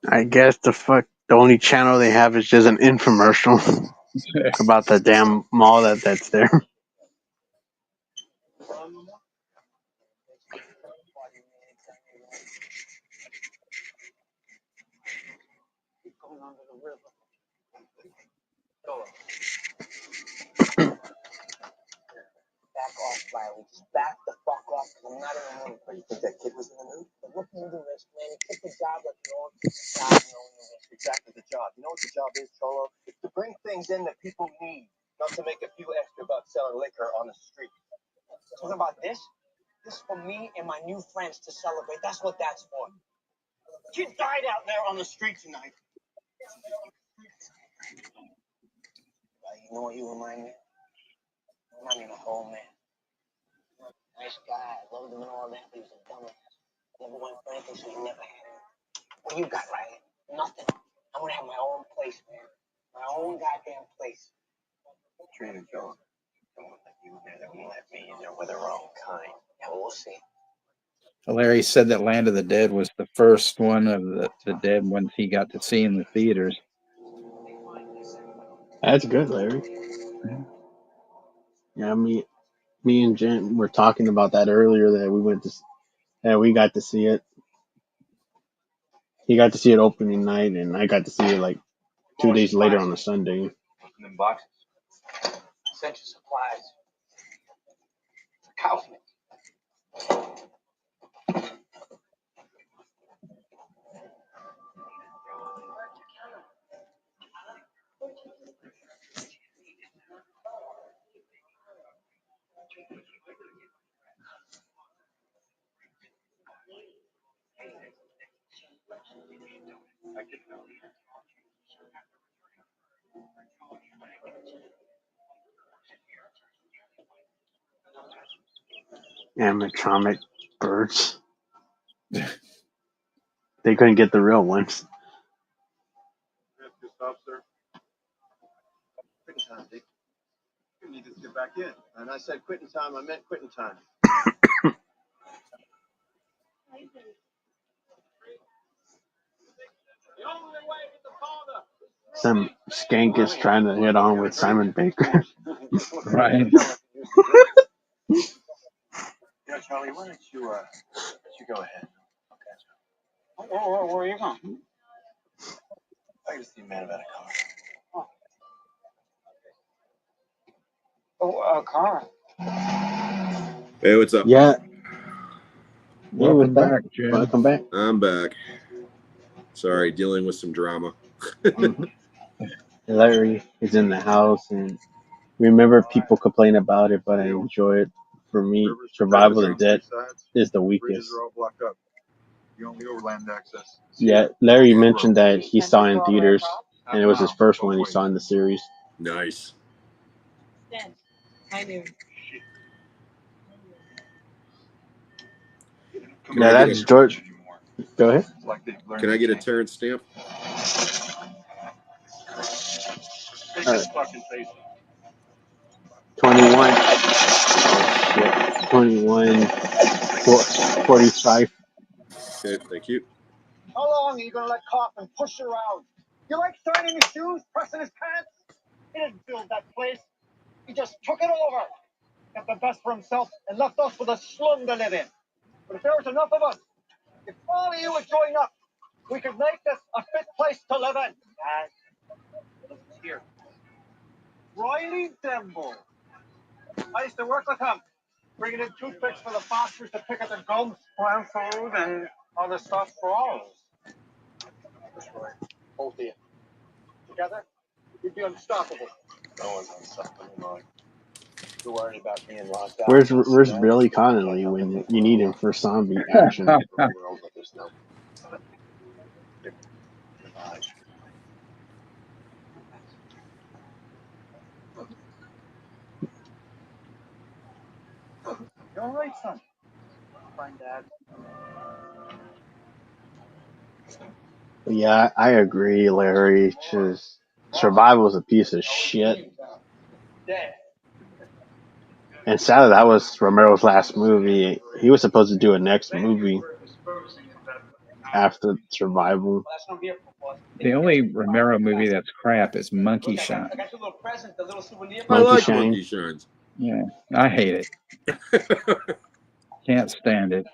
I guess the only channel they have is just an infomercial about the damn mall that's there. Going under the river. Back off, Riley. Just back the fuck off, because I'm not in the mood. But you think that kid was in the mood? Look at the risk, man. He took the job like no one took the job. Exactly the job. You know what the job is, Cholo? It's to bring things in that people need, not to make a few extra bucks selling liquor on the street. Talking about this? This is for me and my new friends to celebrate. That's what that's for. Kid died out there on the street tonight. You know what you remind me of? You remind me of a whole man. Nice guy, loved him and all that, but he was a dumbass. Never went for anything, so he never had it. What you got, Riley? Nothing. I'm gonna have my own place, man. My own goddamn place. Trina Jones. They won't let you in there. They won't let me in there with their own kind. Yeah, we'll see. Larry said that Land of the Dead was the first one of the dead ones he got to see in the theaters. That's good, Larry. Yeah, me and Jen were talking about that earlier that we got to see it. He got to see it opening night, and I got to see it like 2 days later on a Sunday. Them boxes. Essential supplies. Kaufman. Animatronic birds. They couldn't get the real ones. Stop, sir. Quitting time, Dick. You need to get back in. And I said quitting time, I meant quitting time. Some skank is trying to hit on with Simon Baker. Right. Yeah, Charlie, why don't you go ahead? Okay. Oh, where are you going? I just see a man about a car. Oh, a car. Hey, what's up? Yeah. Hey, Welcome what's up? back, Jim. Welcome back. I'm back. Sorry, dealing with some drama. Larry is in the house, and remember people complain about it, but I enjoy it. For me, Survival of the Dead is the weakest. Bridges are all blocked up. The only overland access. Yeah, Larry mentioned that he saw in theaters, and it was his first one he saw in the series. Nice. Yeah, that's George. Go ahead. Can I get a Terrence stamp? Take this fucking face. 21. Oh, shit. 21. 45. Okay, thank you. How long are you gonna let Kaufman push you around? You like signing his shoes, pressing his pants? He didn't build that place. He just took it over. Got the best for himself and left us with a slum to live in. But if there was enough of us, if all of you would join up, we could make this a fit place to live in. Here. Riley Demble. I used to work with him, bringing in toothpicks for the foxers to pick at their gums, plant food, and other stuff for all of us. That's right. Both of you. Together, we'd be unstoppable. No one's unstoppable, Mom. You're worried about being locked out. Where's Billy Connolly when you need him for zombie action? You all right, son? Fine, Dad. Yeah, I agree, Larry. Just Survival is a piece of shit. And sadly, that was Romero's last movie. He was supposed to do a next movie after Survival. The only Romero movie that's crap is Monkey Shine. I like Shine. Monkey Shines. Yeah, I hate it. Can't stand it.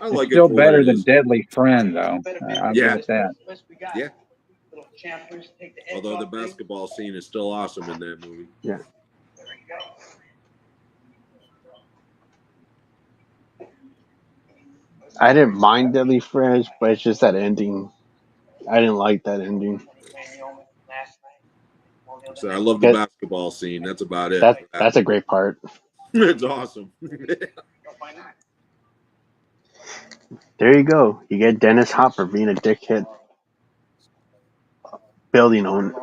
I like it's still it for better what it than is. Deadly Friend, though. I'll Yeah. give it that. Yeah. Although the basketball scene is still awesome in that movie. Yeah. I didn't mind Deadly Friends, but it's just that ending. I didn't like that ending. So I love the basketball scene. That's about it. That's a great part. It's awesome. There you go. You get Dennis Hopper being a dickhead building owner.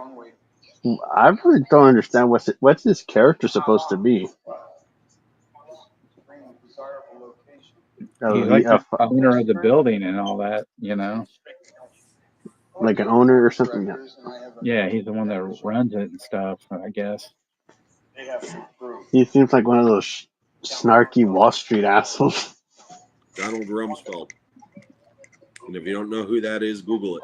I really don't understand what's this character supposed to be. He's like the owner of the building and all that, Like an owner or something. Yeah, he's the one that runs it and stuff, I guess. He seems like one of those snarky Wall Street assholes. Donald Rumsfeld. And if you don't know who that is, Google it.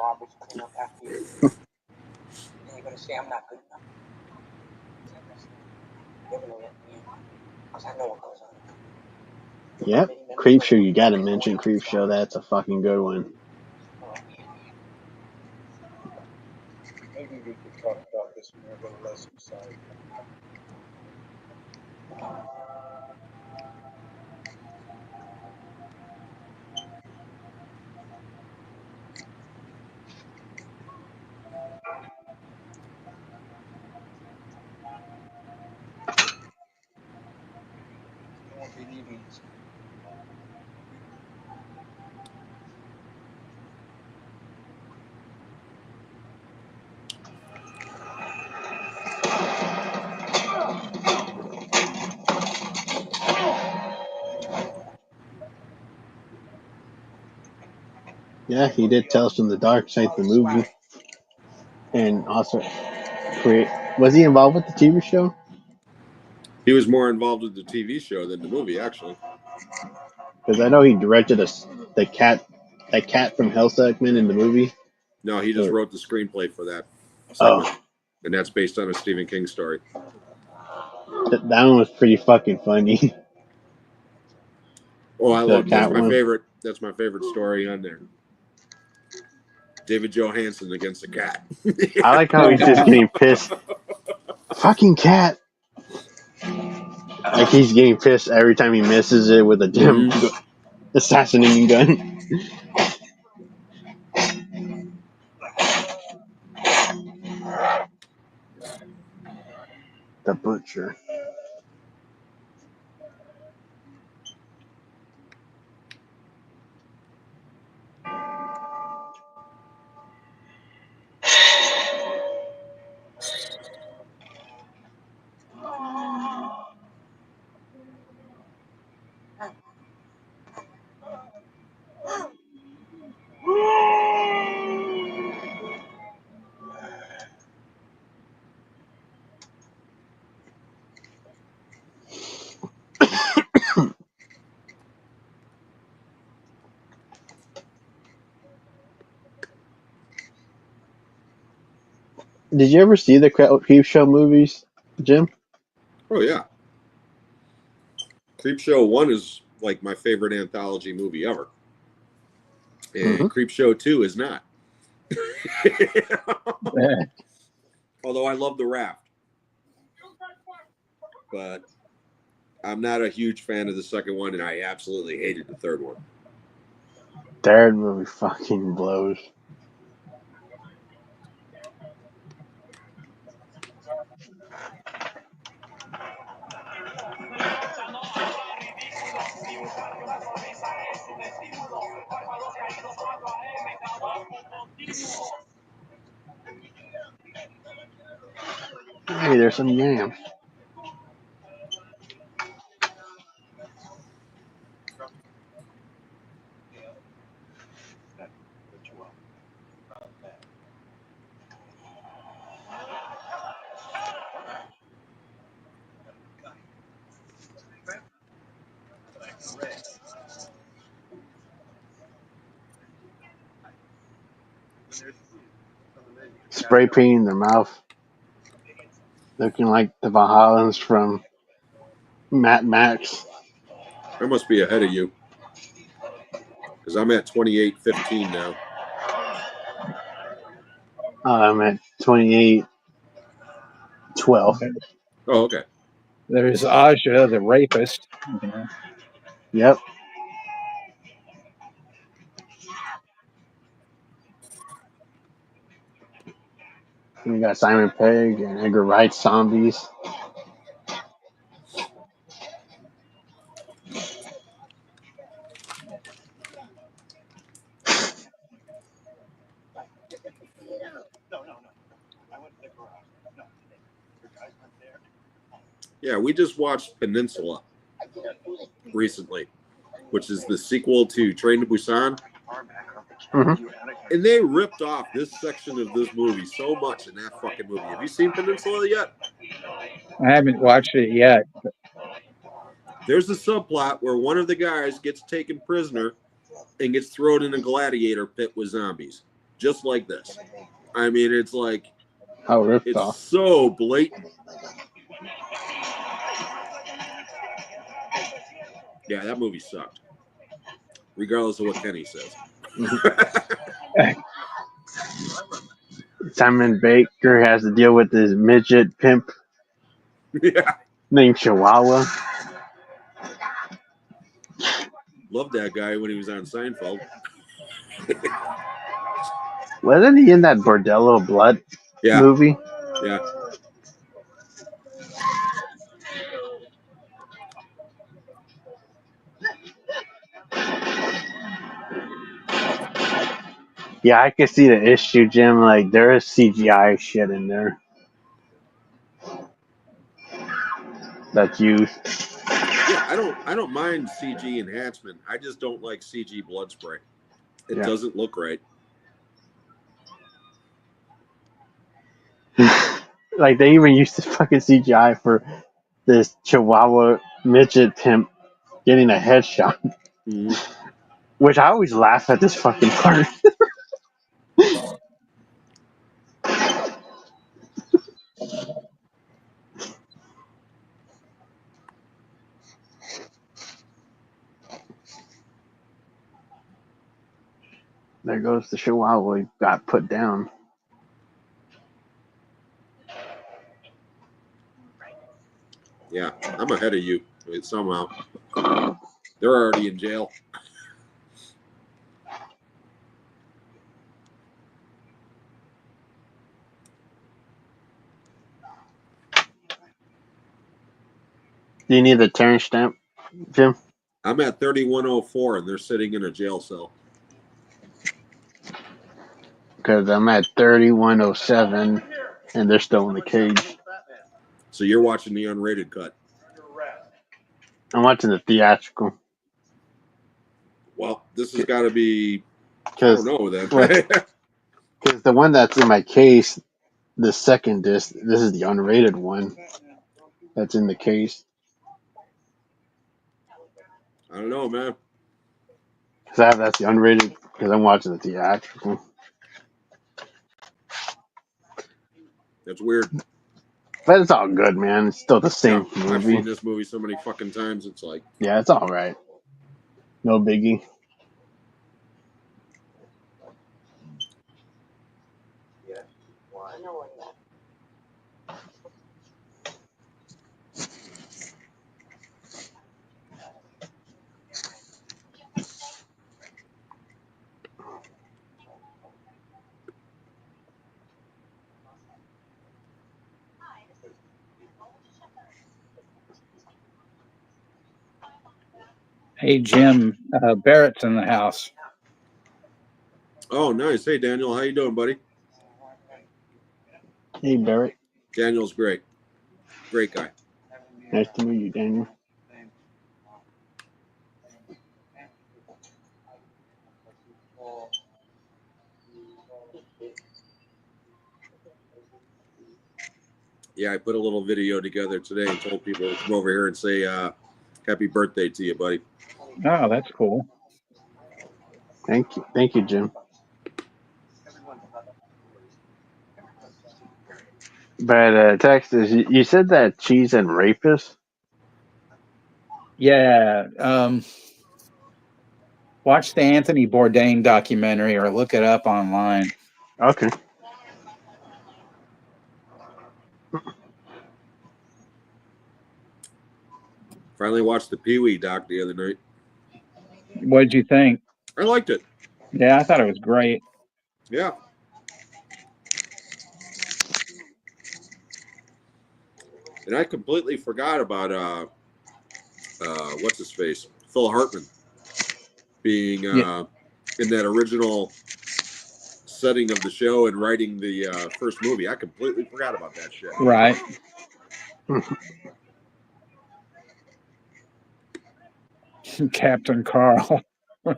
Yep. Creepshow, you gotta mention Creepshow. That's a fucking good one. Maybe we could talk about this more on the lesser side. Yeah, he did Tales from the Dark Side, the movie, and also create. Was he involved with the TV show? He was more involved with the TV show than the movie, actually. Because I know he directed the cat, that cat from Hell segment in the movie. No, he just Or- wrote the screenplay for that segment, Oh, and that's based on a Stephen King story. that one was pretty fucking funny. Oh, I The love that's cat my one. favorite. That's my favorite story on there. David Johansen against a cat. I like how he's just getting pissed. Fucking cat. Like he's getting pissed every time he misses it with a damn assassinating gun. The butcher. Did you ever see the Creep Show movies, Jim? Oh yeah, Creepshow 1 is like my favorite anthology movie ever, and Creepshow 2 is not. Although I love The Raft, but I'm not a huge fan of the second one, and I absolutely hated the third one. Third movie fucking blows. Hey, there's some yams. Spray painting their mouth. Looking like the Valhallans from Mad Max. I must be ahead of you, because I'm at 28:15 now. I'm at 28:12. Oh, okay. There's Aja, the rapist. You know. Yep. We got Simon Pegg and Edgar Wright's Zombies. Yeah, we just watched Peninsula recently, which is the sequel to Train to Busan. And they ripped off this section of this movie so much in that fucking movie. Have you seen Peninsula yet? I haven't watched it yet. There's a subplot where one of the guys gets taken prisoner and gets thrown in a gladiator pit with zombies, just like this. I mean, it's like, how ripped it's off. so blatant. Yeah, that movie sucked, regardless of what Kenny says. Simon Baker has to deal with this midget pimp named Chihuahua. Loved that guy when he was on Seinfeld. Wasn't he in that Bordello Blood movie? Yeah. Yeah, I can see the issue, Jim. Like, there is CGI shit in there that's used. Yeah, I don't mind CG enhancement. I just don't like CG blood spray. It doesn't look right. Like, they even used to fucking CGI for this Chihuahua midget pimp getting a headshot. Mm-hmm. Which I always laugh at this fucking part. There goes the Chihuahua. He got put down. Yeah, I'm ahead of you. Somehow. They're already in jail. Do you need the Terrence stamp, Jim? I'm at 3104 and they're sitting in a jail cell. Because I'm at 3107 and they're still in the cage. So you're watching the unrated cut. I'm watching the theatrical. Well, this has got to be. I Because don't know then. Because the one that's in my case, the second disc, this is the unrated one that's in the case. I don't know, man. Because that's the unrated, because I'm watching the theatrical. That's weird. But it's all good, man. It's still the same movie. I've seen this movie so many fucking times. It's like, yeah, it's all right. No biggie. Hey, Jim, Barrett's in the house. oh, nice. Hey, Daniel, how you doing, buddy? Hey, Barrett. Daniel's great. Great guy. Nice to meet you, Daniel. Yeah, I put a little video together today and told people to come over here and say happy birthday to you, buddy. Oh, that's cool. Thank you, Jim. But Texas, you said that cheese and rapist. Yeah. Watch the Anthony Bourdain documentary or look it up online. Okay. Finally watched the Pee Wee doc the other night. What did you think? I liked it. Yeah, I thought it was great. Yeah. And I completely forgot about what's his face, Phil Hartman, being in that original setting of the show and writing the first movie. I completely forgot about that shit. Right. Captain Carl. I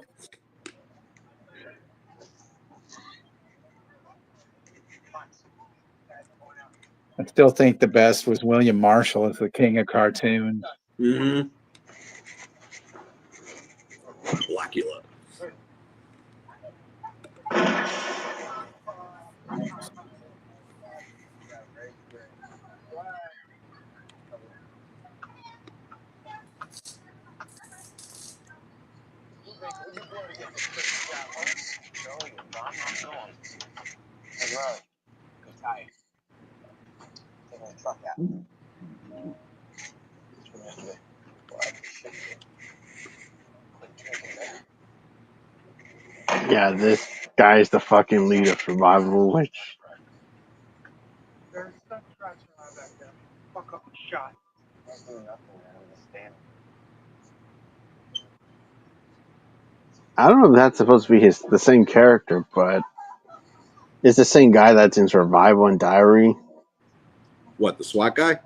still think the best was William Marshall as the king of cartoons. Mm-hmm. Blackula. Yeah, this guy's the fucking lead of Survival, which There's stuff scratching around back there. Fuck up the shot. I don't know if that's supposed to be the same character, but it's the same guy that's in Survival and Diary. What, the SWAT guy?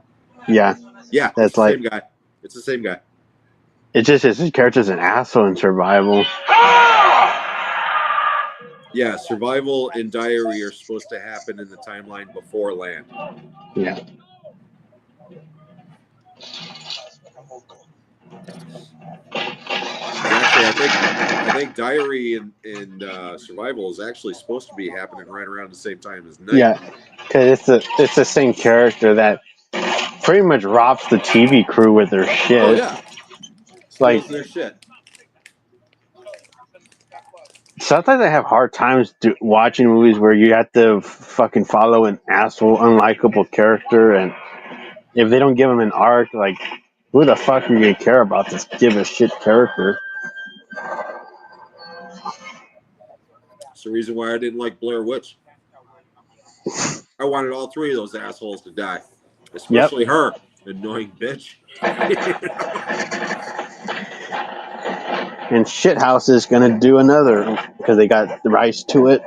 Yeah. Yeah, That's it's the like same guy. It's the same guy. It's just his character's an asshole in Survival. Yeah, survival and diary are supposed to happen in the timeline before land. Yeah. Actually, I think diary and survival is actually supposed to be happening right around the same time as night. Yeah, because it's the same character that pretty much robs the TV crew with their shit. Oh yeah, Like steals their shit. sometimes I have hard times watching movies where you have to fucking follow an asshole, unlikable character, and if they don't give him an arc, like who the fuck are you gonna care about this give a shit character? It's the reason why I didn't like Blair Witch. I wanted all three of those assholes to die, especially her, annoying bitch. And Shithouse is gonna do another because they got the rights to it.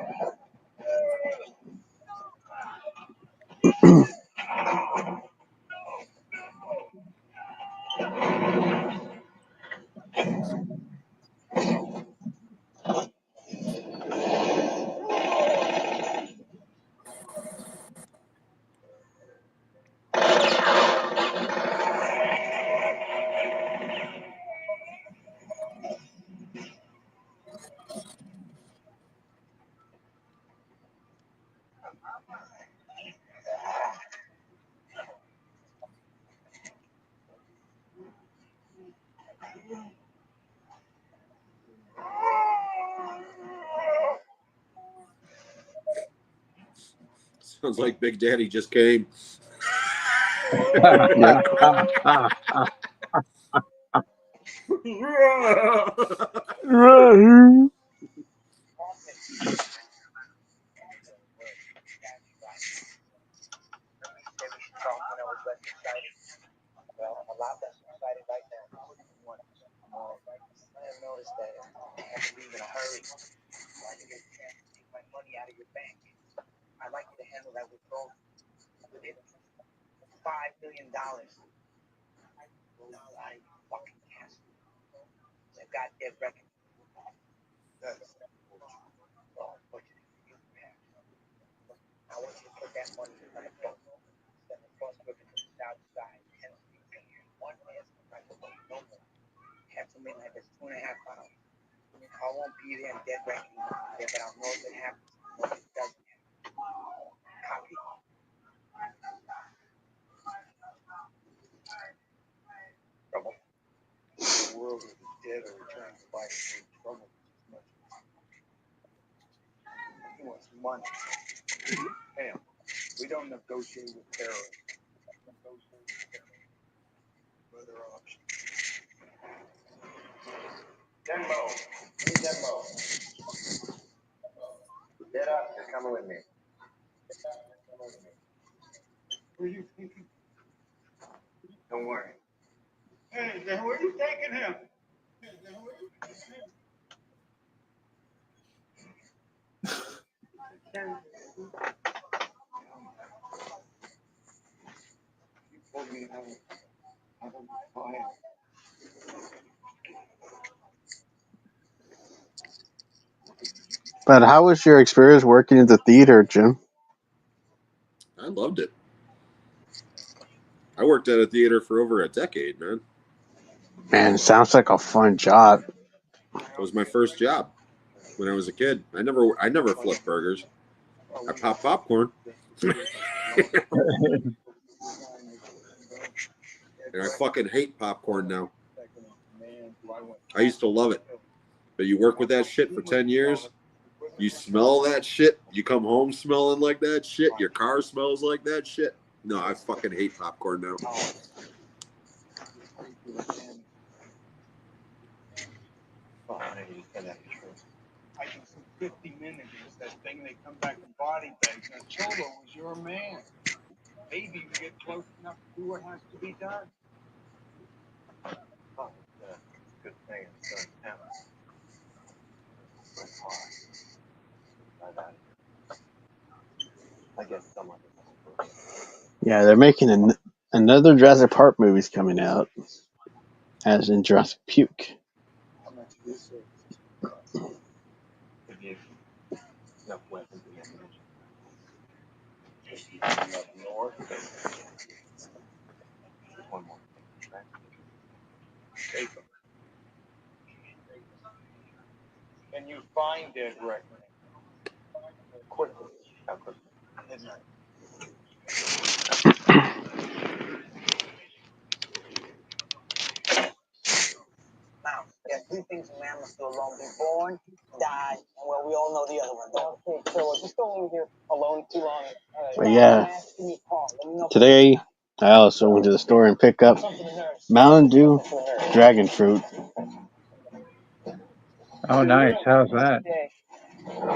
Sounds like Big Daddy just came. Well, a lot less excited right now. I have noticed that I have to leave in a hurry. So I didn't get a chance to take my money out of your bank. I'd like you to handle that withdrawal within $5 million. I fucking can't. It's a goddamn record. That's well, what you have. I want you to put that money in my boat. Send the bus with it to the south side. 10 feet here. One man's my boat. No more. Have to midnight that's 2.5 hours. I won't be there in dead reckoning there, but I'll know if it happens. If it doesn't happen. Copy. Trouble. The world is dead or returning to life. Trouble is much. He wants money. Hey, we don't negotiate with terrorists. We negotiate with other options. Denbo. Hey, Denbo. Get up. You're coming with me. Where are you thinking? Don't worry. Hey, then where are you taking him? You told me I will be fine. But how was your experience working in the theater, Jim? I loved it. I worked at a theater for over a decade, man. Man, it sounds like a fun job. It was my first job when I was a kid. I never flipped burgers. I popped popcorn. And I fucking hate popcorn now. I used to love it. But you work with that shit for 10 years, you smell that shit, you come home smelling like that shit, your car smells like that shit. No, I fucking hate popcorn now. I can see 50 minutes against that thing, they come back in body bags. Now, Cholo was your man. Maybe you get close enough to do what has to be done. Oh, good thing it's done now. It's hard. I guess someone. Yeah, they're making another Jurassic Park movie's coming out, as in Jurassic Puke. How much is it? Enough weapons and ammunition. Up north. There's one more thing. Take them. Can you find it, Rick? Quickly. How quickly? Midnight. Now, there are three things a man must do alone: be born, die, and well, we all know the other one. Okay, so just don't leave here alone too long. But yeah, today I also went to the store and picked up Mountain Dew Dragon Fruit Oh, nice. How's that?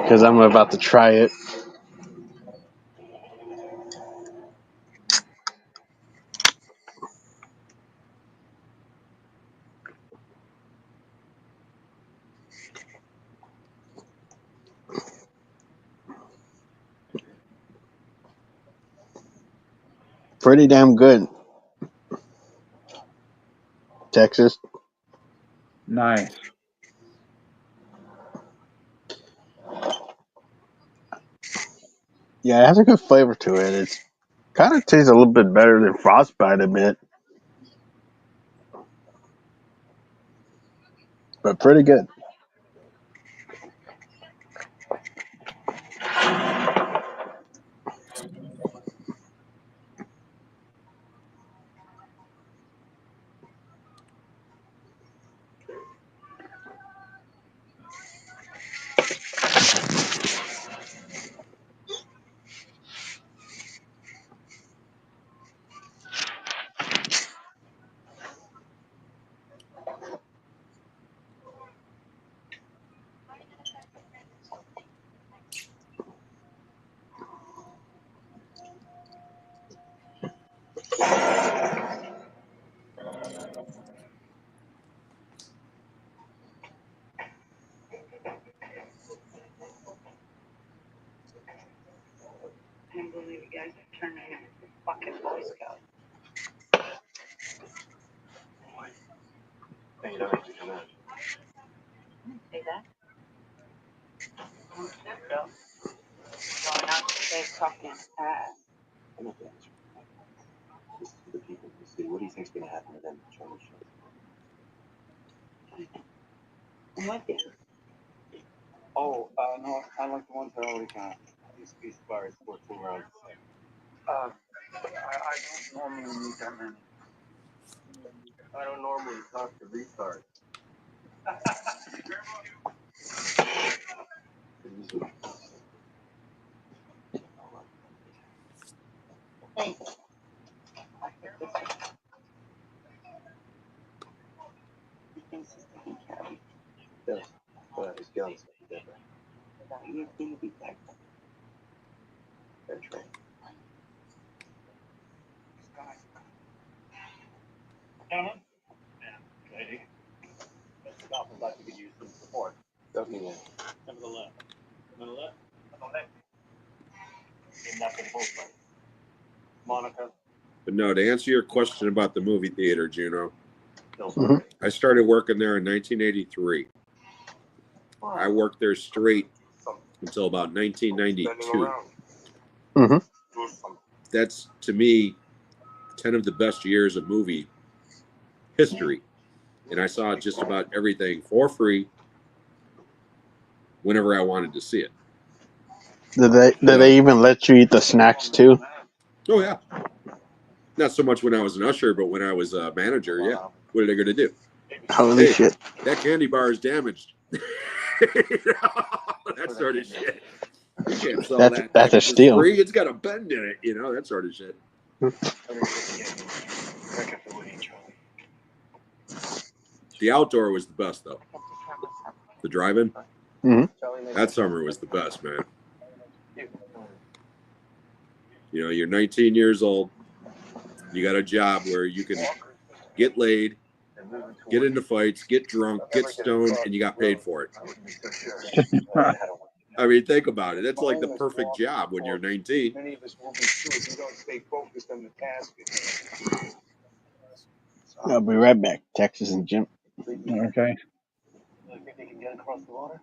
because I'm about to try it. Pretty damn good. Texas. Nice. Yeah, it has a good flavor to it. It's kind of tastes a little bit better than Frostbite a bit. But pretty good. I can't believe you guys are turning into fucking Boy Scouts. Hey, you don't have to come out. Say that? Girl. Going out to stay fucking ass. I'm not the answer. This is for the people in the city. What do you think's going to happen to them in Charlie show? I'm with you. Oh, no, I like the ones that already got. These piece bars, 14 rounds. I don't normally need that many. I don't normally talk to retards. Hey. He thinks he's taking care of me. Yes, but his guns are different. Without you, he'd be dead. They're trained. Gentlemen? Lady. That's the golf like to get used to support. Don't need it. Number the left. Number the left? Number left. And that's the full plate. Monica. But no, to answer your question about the movie theater, Juno, Mm-hmm. I started working there in 1983. I worked there straight until about 1992. Mm-hmm. That's, to me, 10 of the best years of movie history. And I saw just about everything for free whenever I wanted to see it. Did they even let you eat the snacks too? Oh, yeah. Not so much when I was an usher, but when I was a manager, yeah. What are they going to do? Holy shit. That candy bar is damaged. That sort of shit. You can't sell that That's a for steal. free. It's got a bend in it, that sort of shit. The outdoor was the best, though. The drive-in? Mm-hmm. That summer was the best, man. You're 19 years old. You got a job where you can get laid, get into fights, get drunk, get stoned, and you got paid for it. I mean, think about it. That's like the perfect job when you're 19. Many of us will be too if you don't stay focused on the task at hand. I'll be right back. Texas and Jim. Okay. You think they can get across the water?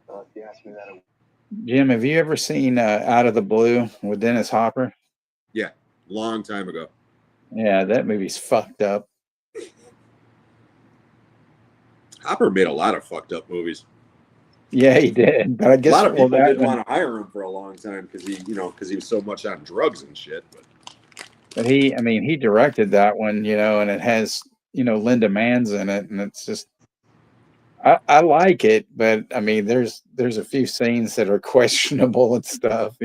If you ask me that, Jim, have you ever seen Out of the Blue with Dennis Hopper? Yeah, long time ago. Yeah, that movie's fucked up. Hopper made a lot of fucked up movies. Yeah, he did. But I A guess lot of people that didn't one, want to hire him for a long time because he was so much on drugs and shit. but he directed that one, and it has, Linda Mann's in it, and it's just, I like it, but I mean, there's a few scenes that are questionable and stuff.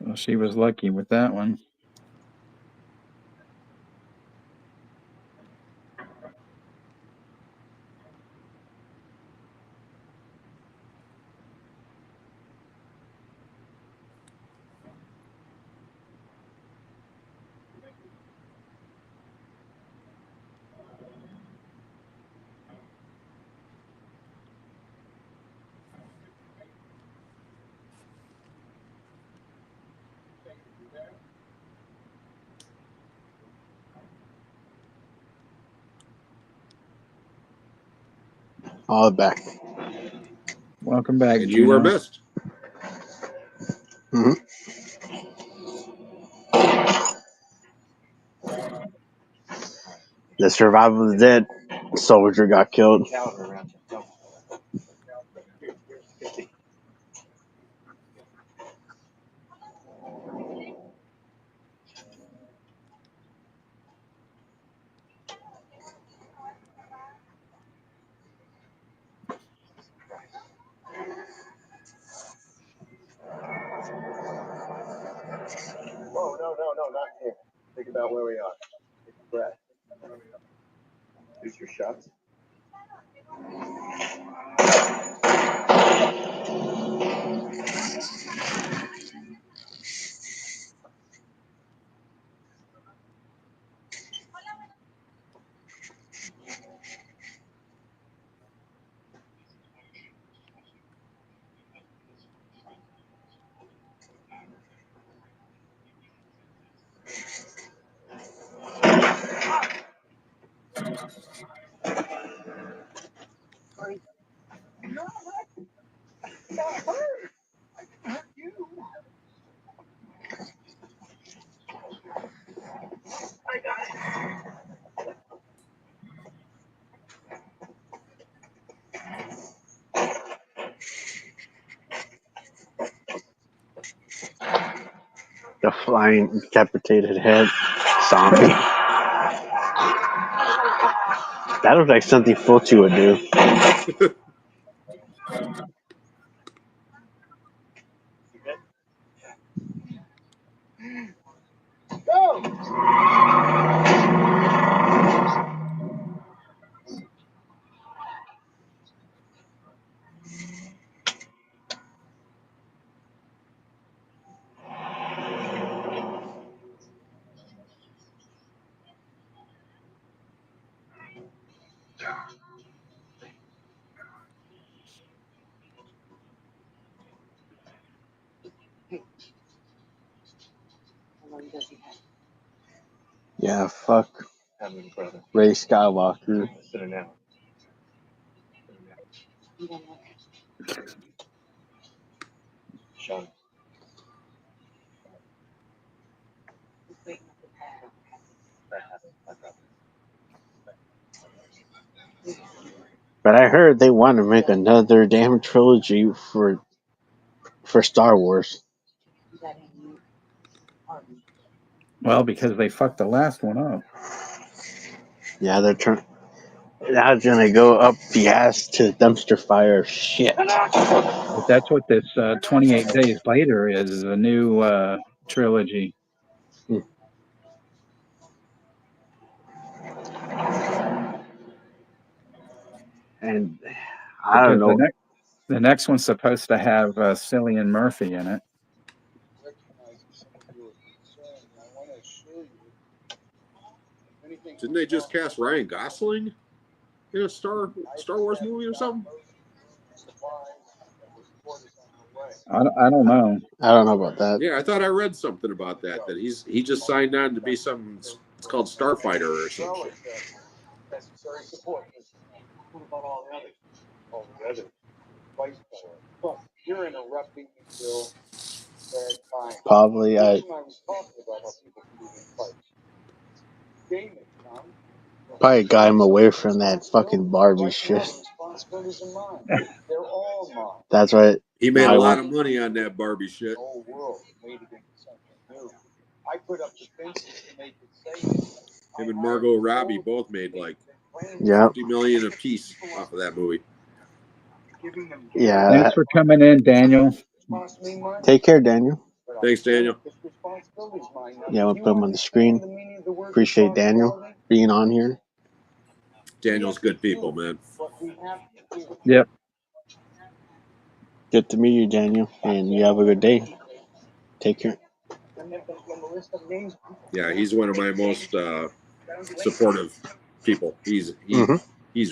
Well, she was lucky with that one. All back. Welcome back, And you were Juno. missed. Mm-hmm. The survival of the dead soldier got killed. Oh, no, not here. Think about where we are. Take a breath. Use your shots. The flying decapitated head zombie. That looks like something Fulci would do. Yeah, fuck Having a brother. Ray Skywalker. Sit her down. Sean. But I heard they want to make another damn trilogy for Star Wars. Well, because they fucked the last one up. Yeah, they're trying. Now it's gonna go up the ass to dumpster fire shit. But that's what this 28 Days Later is, a new trilogy. And I don't know. The next one's supposed to have Cillian Murphy in it. Didn't they just cast Ryan Gosling in a Star Wars movie or something? I don't know. I don't know about that. Yeah, I thought I read something about that he just signed on to be some. It's called Starfighter or something. Necessary support. What about all the others? All the others. Vice power. Look, you're interrupting me, Bill. Bad time. Probably I was talking about how people can move in fights. Damon, Tom. probably got him away from that fucking Barbie shit. Responsibilities are mine. They're all mine. That's right. He made a lot of money on that Barbie shit. The whole world made it into something new. I put up the fences to make it safe. Him and Margot Robbie both made like Yep. $50 million a piece off of that movie. Yeah. Thanks for coming in, Daniel. Take care, Daniel. Thanks, Daniel. Yeah, we'll put him on the screen. Appreciate Daniel being on here. Daniel's good people, man. Yep. Good to meet you, Daniel, and you have a good day. Take care. Yeah, he's one of my most supportive people. He's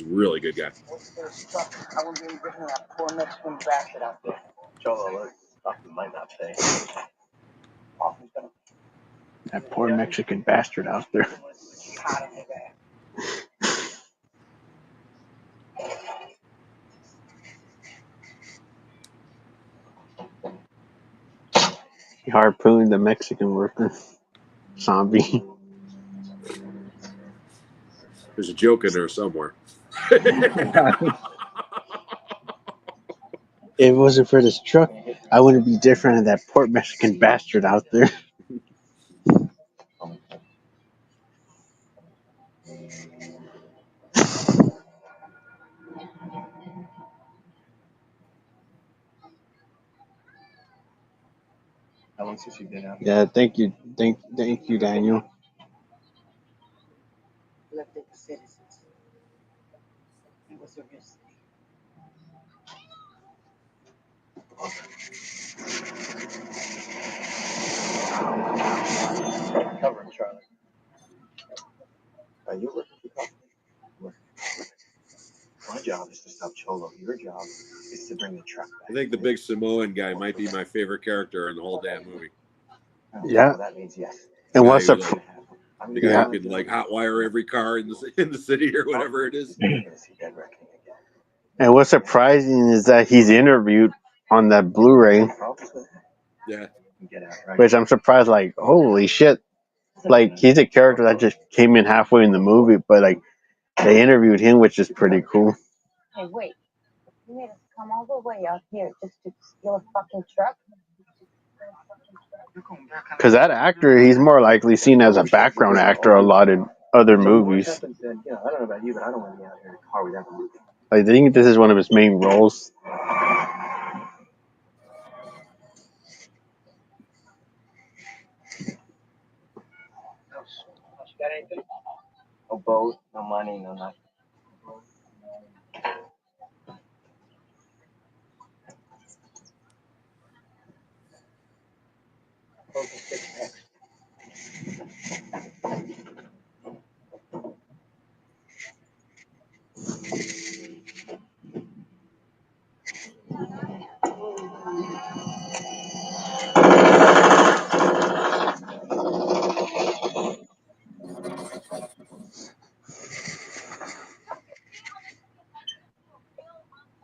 really good guy. I won't be giving that poor Mexican bastard out there. Cholo, Buffy might not pay. That poor Mexican bastard out there. He harpooned the Mexican worker. Zombie. There's a joke in there somewhere. If it wasn't for this truck, I wouldn't be different than that poor Mexican bastard out there. How long since you've been out? Yeah, thank you, Daniel. Left it to citizens. It was a risk. Cover him, Charlie. You working for Buffy? My job is to stop Cholo. Your job is to bring the truck back. I think the big Samoan guy might be my favorite character in the whole damn movie. Yeah. That means yes. And what's the the guy who could like hotwire every car in the city or whatever it is. And what's surprising is that he's interviewed on that Blu-ray. Yeah. Which I'm surprised, like, holy shit. Like, he's a character that just came in halfway in the movie, but, like, they interviewed him, which is pretty cool. Hey, wait. You made us come all the way out here just to steal a fucking truck? Because that actor, he's more likely seen as a background actor a lot in other movies. I don't know about you, but I don't want to be out here in a car without a movie. I think this is one of his main roles. Got anything? No boat, no money, no nothing.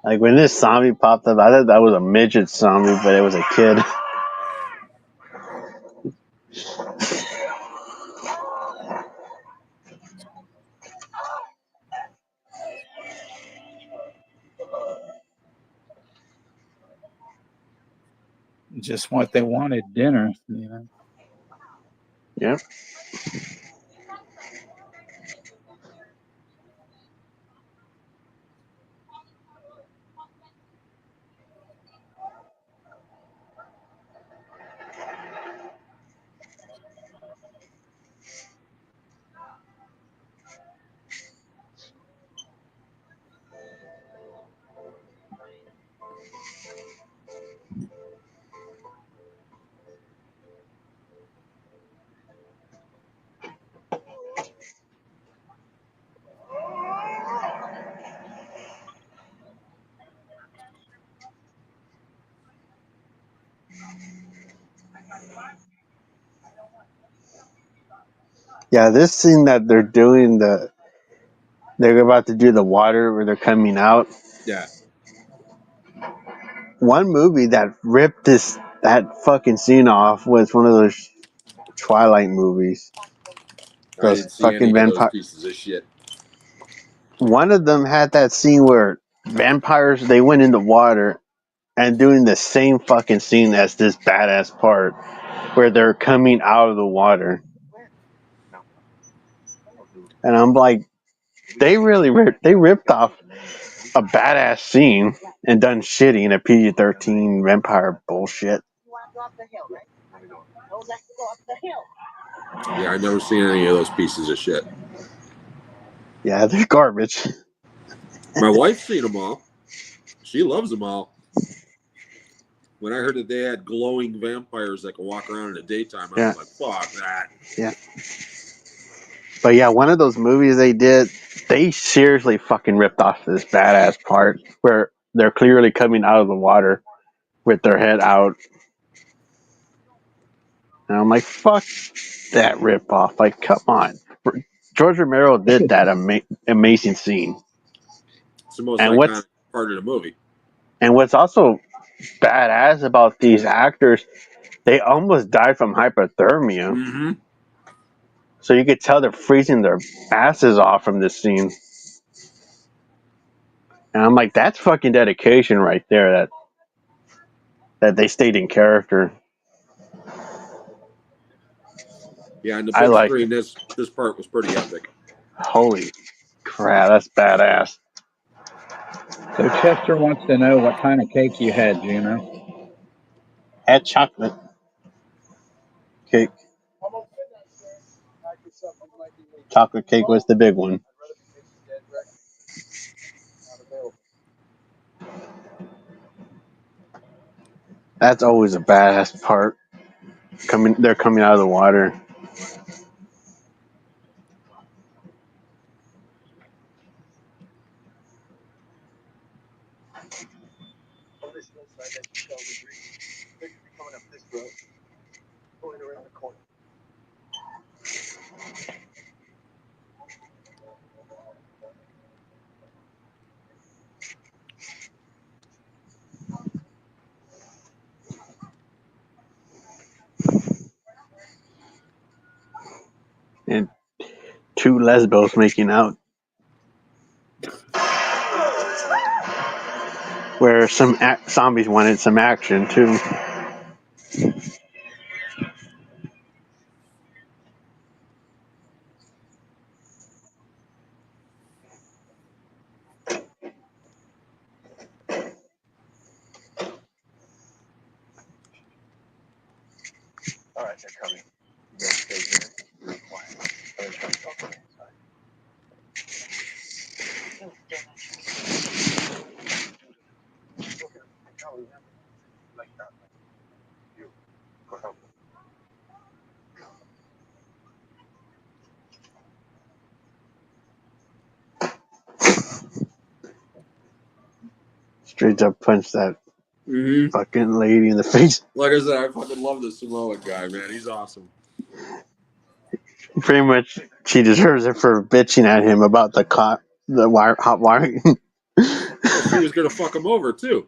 Like when this zombie popped up, I thought that was a midget zombie, but it was a kid. Just what they wanted, dinner. You know. Yep. Yeah, this scene that they're doing they're about to do the water where they're coming out. Yeah. One movie that ripped that fucking scene off was one of those Twilight movies. I Those didn't see any fucking of those vampire. pieces of shit. One of them had that scene where vampires they went in the water and doing the same fucking scene as this badass part where they're coming out of the water. And I'm like, they really ripped off a badass scene and done shitty in a PG-13 vampire bullshit. Yeah, I've never seen any of those pieces of shit. Yeah, they're garbage. My wife's seen them all. She loves them all. When I heard that they had glowing vampires that could walk around in the daytime, I was like, fuck that. Yeah. But yeah, one of those movies they did, they seriously fucking ripped off this badass part where they're clearly coming out of the water with their head out. And I'm like, fuck that rip off. Like, come on. George Romero did that amazing scene. It's the most And iconic part of the movie. And what's also badass about these actors, they almost died from hypothermia. Mm-hmm. So you could tell they're freezing their asses off from this scene. And I'm like, that's fucking dedication right there. That they stayed in character. Yeah, on the I big like screen, it. this part was pretty epic. Holy crap, that's badass. So Chester wants to know what kind of cake you had, Juno. Had chocolate cake. Chocolate cake was the big one. That's always a badass part. They're coming out of the water. And two lesbos making out. Where some zombies wanted some action too. All right, they're coming. You guys stay here. Be quiet. I'm gonna try to talk to them inside. Like that. You. Go help them. Straight up punch that fucking lady in the face. Like I said, I fucking love the Samoan guy, man. He's awesome. Pretty much, she deserves it for bitching at him about the hot wire. Well, she was gonna fuck him over too.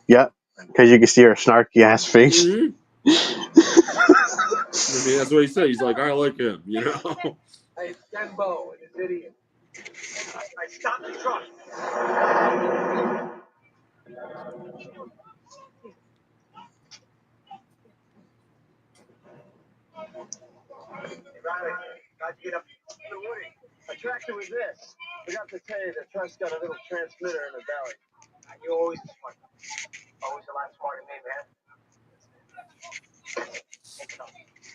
Yep, because you can see her snarky ass face. Mm-hmm. I mean, that's what he said. He's like, I like him, you know. Hey, Denbo, this idiot. I stopped the truck. Riley, how'd you get up to Woody? Attraction was this. Forgot to tell you the truck's got a little transmitter in the belly. You always smart. Always a lot smarter than me, man.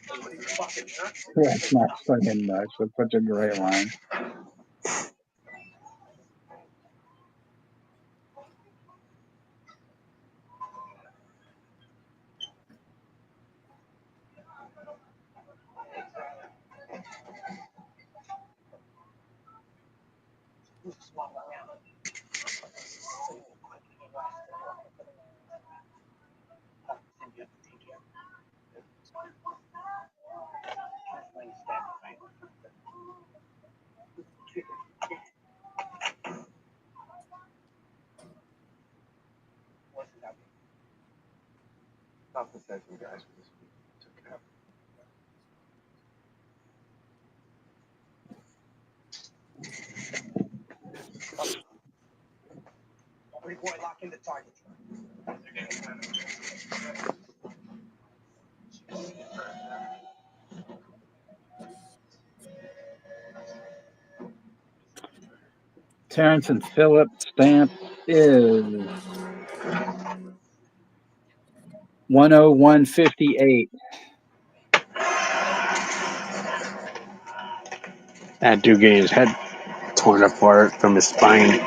What are you fucking nuts? That's not fucking nuts. That's such a great line. Tough to say some guys for this week. Took it out. Pretty boy, lock in the target. Terrence and Phillip stamp is 101.58. That dude getting his head torn apart from his spine.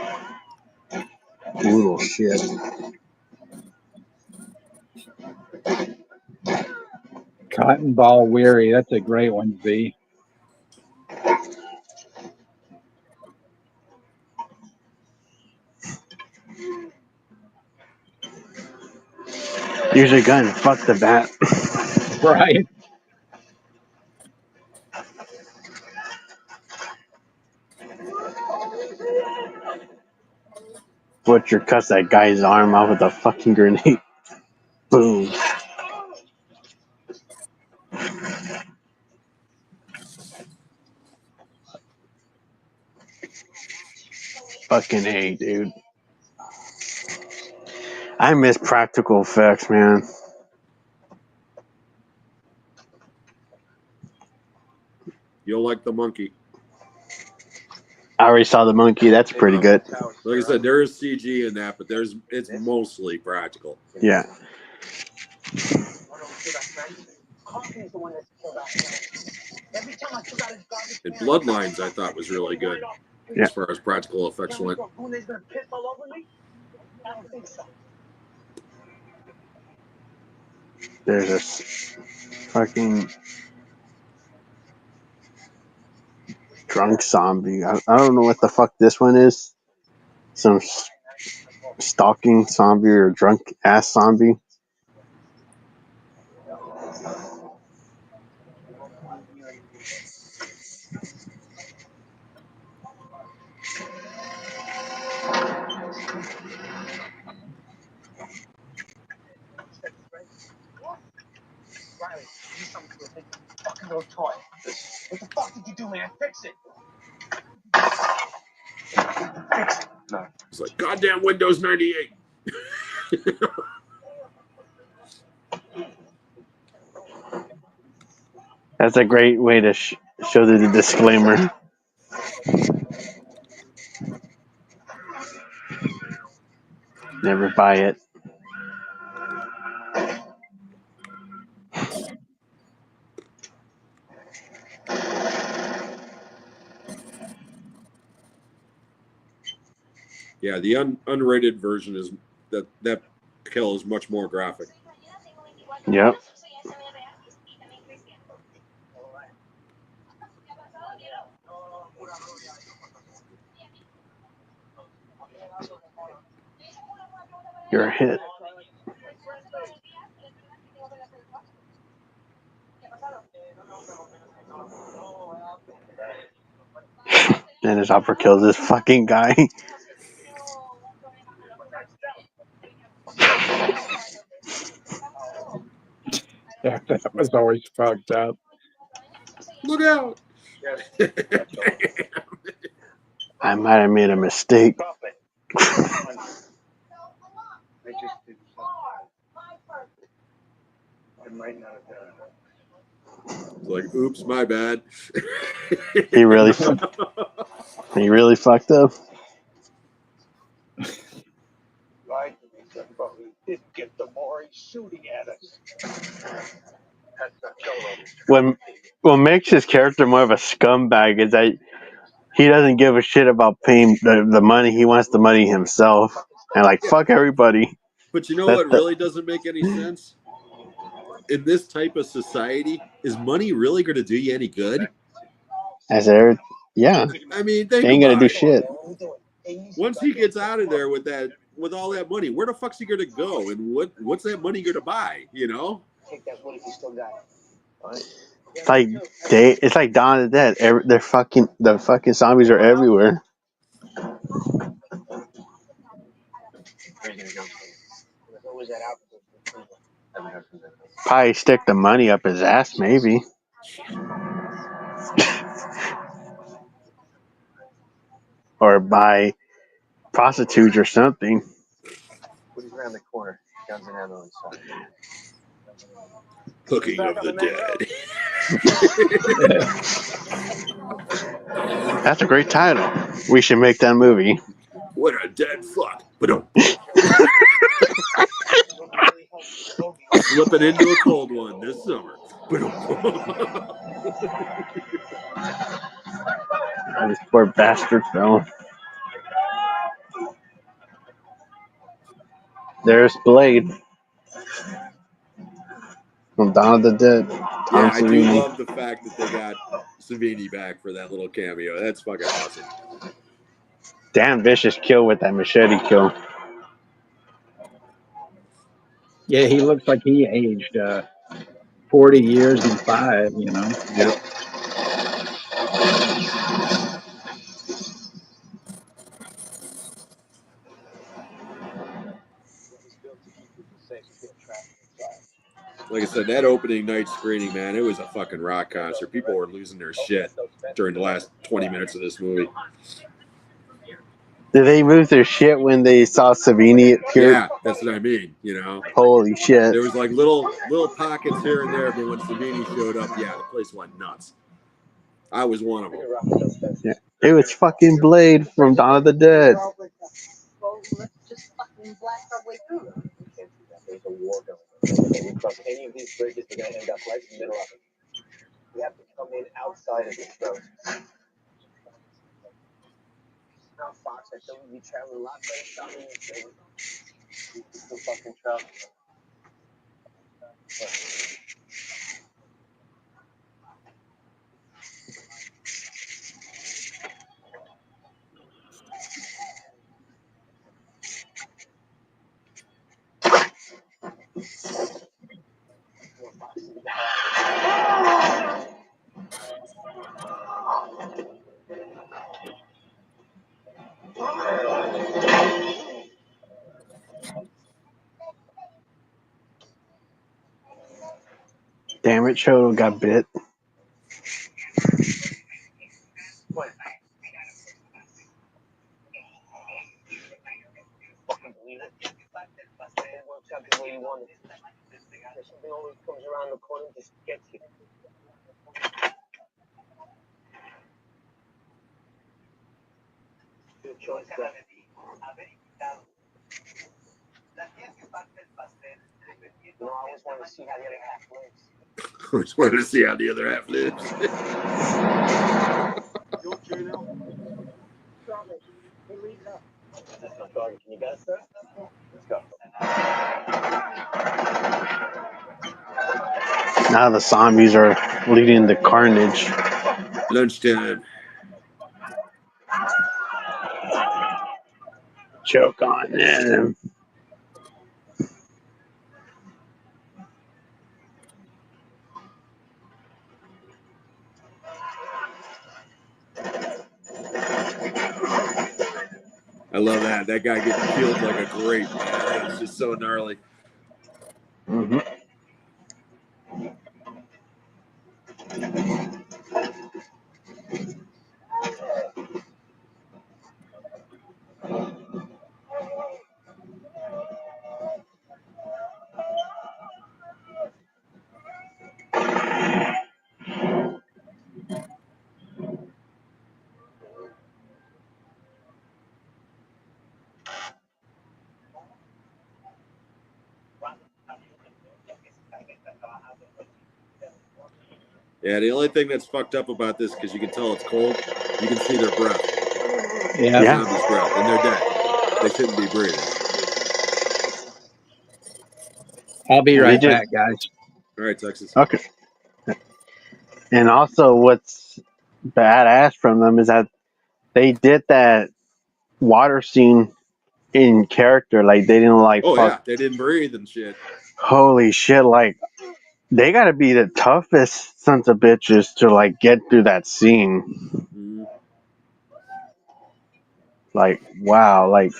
Brutal shit. Cotton Ball Weary. That's a great one, Z. Use your gun. Fuck the bat. Right. Butcher cuts that guy's arm off with a fucking grenade. Boom. Fucking A, dude. I miss practical effects, man. You'll like the monkey. I already saw the monkey. That's pretty good. Like I said, there is CG in that, but it's mostly practical. Yeah. And Bloodlines, I thought, was really good Yeah. as far as practical effects went. There's a fucking drunk zombie. I don't know what the fuck this one is. Some stalking zombie or drunk ass zombie. Riley, do something to it. Fucking little toy. What the fuck did you do, man? Fix it. Fix it. No. It's like, goddamn Windows 98. That's a great way to show the disclaimer. Never buy it. Yeah, the unrated version is that kill is much more graphic. Yep. You're a hit. And his upper kills this fucking guy. Yeah, that was always fucked up. Look out! I might have made a mistake. It's like, oops, my bad. He really fucked up. Lied to me, son, but we did get the more he's shooting at us. What makes his character more of a scumbag is that he doesn't give a shit about paying the money. He wants the money himself, and like fuck everybody. But you know what really doesn't make any sense? In this type of society, is money really going to do you any good? Yeah. I mean, they think ain't gonna about do it. shit. Once he gets out of there with all that money, where the fuck's he going to go? And what's that money going to buy? You know? Take that wood if you still got it. It's like Dawn of the Dead. The fucking zombies are everywhere. Probably stick the money up his ass, maybe. Or buy prostitutes or something. What is around the corner? Guns and ammo inside. Hooking of the Dead. That's a great title. We should make that movie. What a dead fuck. But don't. Slipping into a cold one this summer. This poor bastard fell. There's Blade from Dawn of the Dead. Yeah, I do love the fact that they got Savini back for that little cameo. That's fucking awesome. Damn vicious kill with that machete kill. Yeah, he looks like he aged 40 years and 5, you know? Yep. Like I said, that opening night screening, man, it was a fucking rock concert. People were losing their shit during the last 20 minutes of this movie. Did they lose their shit when they saw Savini appear? Yeah, that's what I mean, you know. Holy shit. There was like little pockets here and there, but when Savini showed up, yeah, the place went nuts. I was one of them. Yeah. It was fucking Blade from Dawn of the Dead. Well, let's just fucking blast our way through. There's a war going on. If we cross any of these bridges, we're going to end up right in the middle of it. We have to come in outside of this road. Now, Fox, I thought we'd be traveling a lot better south than this, baby. We still fucking travel. Damn it, Chodo got bit. Fucking believe it. It works out the way you want it. If something always comes around the corner and just gets you. Your choice, bro. You know, I always wanted to see how the other half lives. I just wanted to see how the other half lives. You okay now? That's not target. Can you get us there? Let's go. Now the zombies are leading the carnage. Lunchtime. Choke on them. I love that. That guy getting killed like a grape, man. That is just so gnarly. Mm-hmm. Yeah, the only thing that's fucked up about this, because you can tell it's cold, you can see their breath. Yeah. The zombies' breath, and they're dead. They shouldn't be breathing. I'll be And right they just- back, guys. All right, Texas. Okay. And also, what's badass from them is that they did that water scene in character. Like, they didn't like, Oh, fuck. yeah, they didn't breathe and shit. Holy shit, like, they gotta be the toughest sons of bitches to, like, get through that scene. Mm-hmm. Like, wow, like,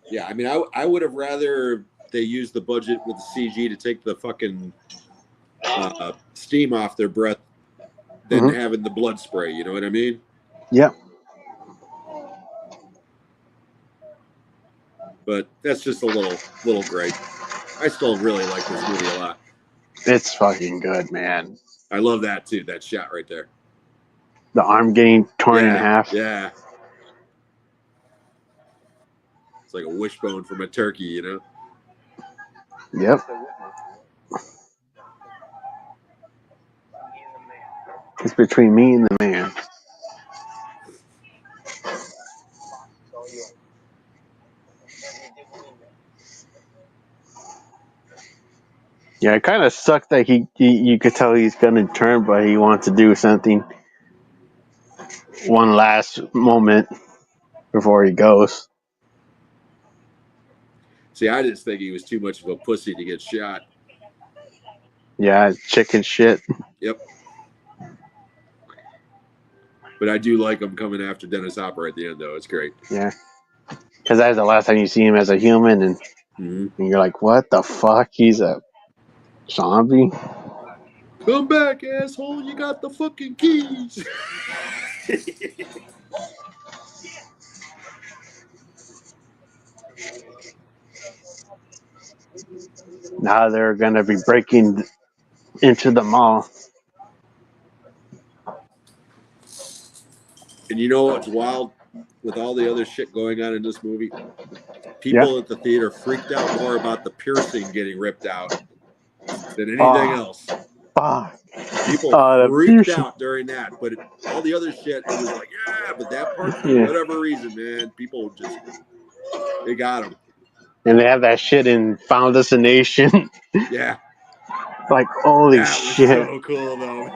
Yeah, I mean, I would have rather they used the budget with the CG to take the fucking steam off their breath than having the blood spray. You know what I mean? yep. But that's just a little great. I still really like this movie a lot. It's fucking good, man. I love that too. That shot right there. The arm getting torn in half. Yeah. It's like a wishbone from a turkey, you know? Yep. It's between me and the man. Yeah, it kind of sucked that you could tell he's gonna turn, but he wants to do something. One last moment before he goes. See, I just think he was too much of a pussy to get shot. Yeah, chicken shit. Yep. But I do like him coming after Dennis Hopper at the end, though. It's great. Yeah. Because that's the last time you see him as a human, and you're like, what the fuck? He's a zombie? Come back, asshole. You got the fucking keys. Now they're going to be breaking into the mall. And you know what's wild? With all the other shit going on in this movie, people at the theater freaked out more about the piercing getting ripped out than anything else. Fuck. People freaked out during that, but all the other shit, it was like, yeah, but that part, for whatever reason, man, people just, they got them. And they have that shit in Final Destination. Yeah. Like, holy that shit. That was so cool, though, man.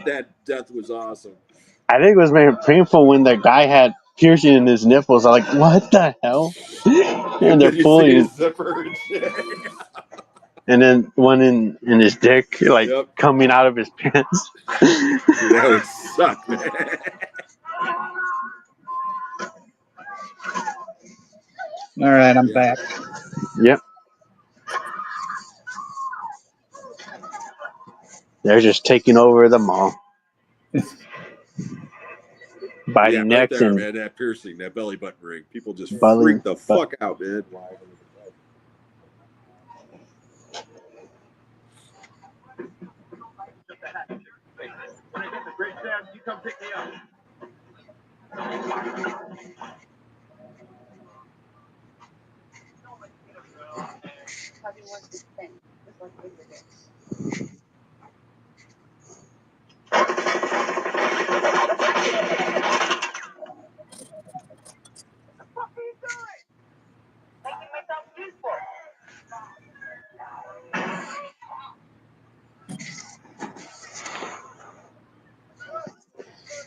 that death was awesome. I think it was very painful when the guy had piercing in his nipples. I'm like, what the hell? And they're pulling his zipper and shit. And then one in his dick, like coming out of his pants. That would suck, man. All right, I'm back. Yep. They're just taking over the mall. Biting necks right there, and man, that piercing, that belly button ring. People just belly, freak the fuck out, man. When I get the bridge down, you come pick me up.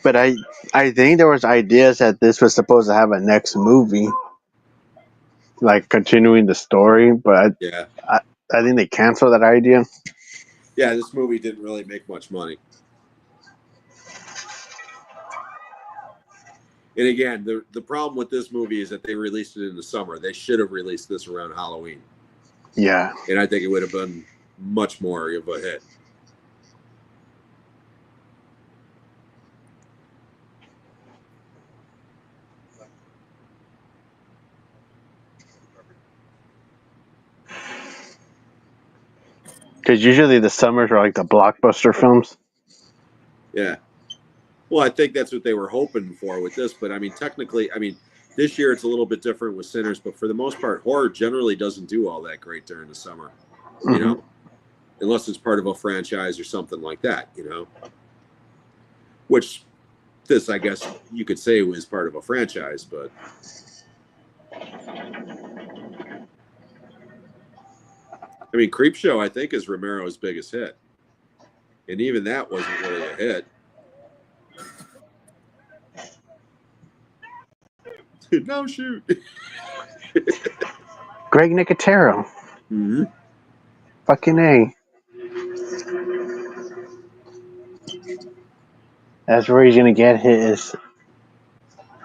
But I think there was ideas that this was supposed to have a next movie, like continuing the story. But I think they canceled that idea. Yeah, this movie didn't really make much money. And again, the problem with this movie is that they released it in the summer. They should have released this around Halloween. Yeah. And I think it would have been much more of a hit. Because usually the summers are like the blockbuster films. Yeah. Well, I think that's what they were hoping for with this. But, I mean, technically, this year it's a little bit different with Sinners. But for the most part, horror generally doesn't do all that great during the summer. You know? unless it's part of a franchise or something like that, you know. Which this, I guess, you could say was part of a franchise, but I mean, Creepshow, I think, is Romero's biggest hit, and even that wasn't really a hit. No shoot. Greg Nicotero. Mm-hmm. Fucking A. That's where he's gonna get his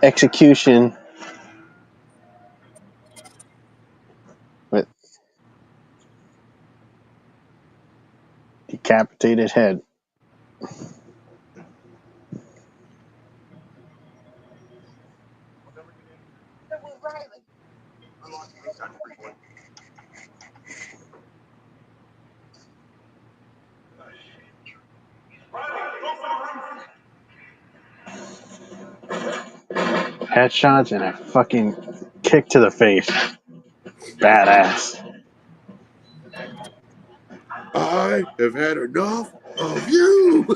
execution with decapitated head. Headshots and a fucking kick to the face. Badass. I have had enough of you.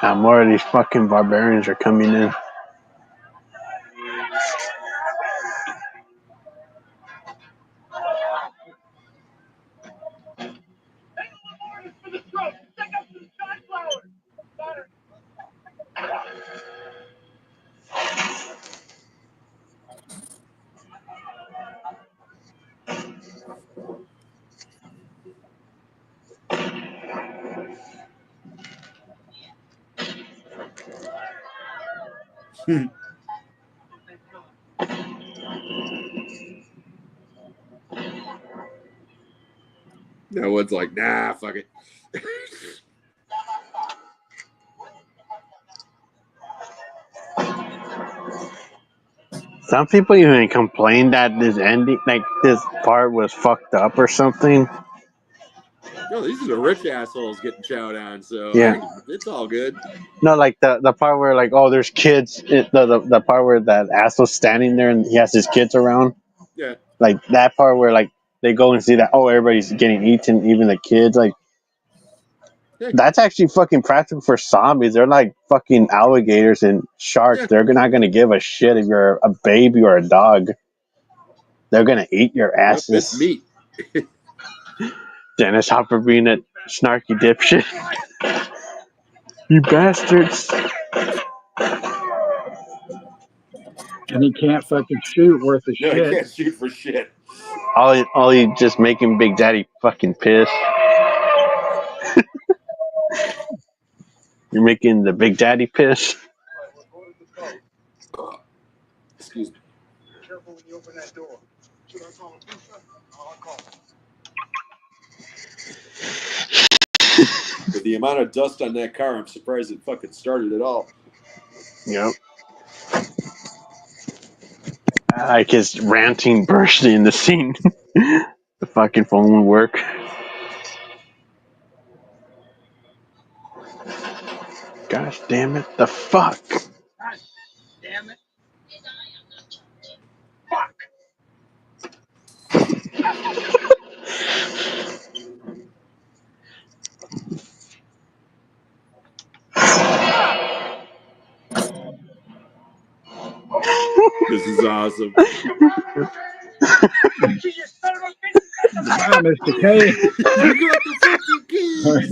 Now more of these fucking barbarians are coming in. That one's like, nah, fuck it. Some people even complained that this ending, like this part, was fucked up or something. No, these are the rich assholes getting chowed on, so Yeah. it's all good. No, like the part where like, oh, there's kids. The part where that asshole's standing there and he has his kids around. Yeah. Like that part where like they go and see that, oh, everybody's getting eaten, even the kids. Like Yeah. that's actually fucking practical for zombies. They're like fucking alligators and sharks. Yeah. They're not gonna give a shit if you're a baby or a dog. They're gonna eat your Yep, asses. it's meat. Dennis Hopper being a snarky dipshit. You bastards. And he can't fucking shoot worth a No, he shit. can't shoot for shit. All he just making Big Daddy fucking pissed. You're making the Big Daddy piss. Excuse me. Careful when you open that door. Should I call a pizza? I'll call. With the amount of dust on that car, I'm surprised it fucking started at all. Yep. I like his ranting burst in the scene. The fucking phone would work. Gosh damn it. The fuck? God damn it. Fuck! This is awesome. Goodbye, Mr. K. You got the fucking keys.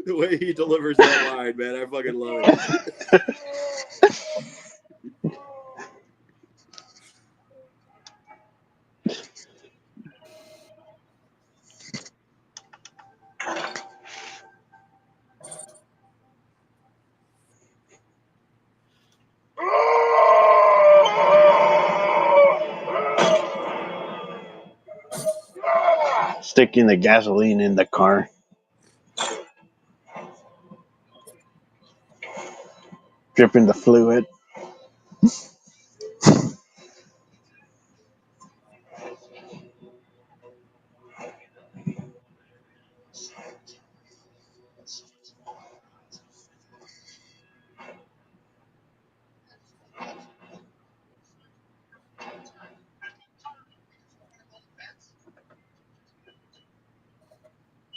The way he delivers that line, man, I fucking love it. Sticking the gasoline in the car. Dripping the fluid.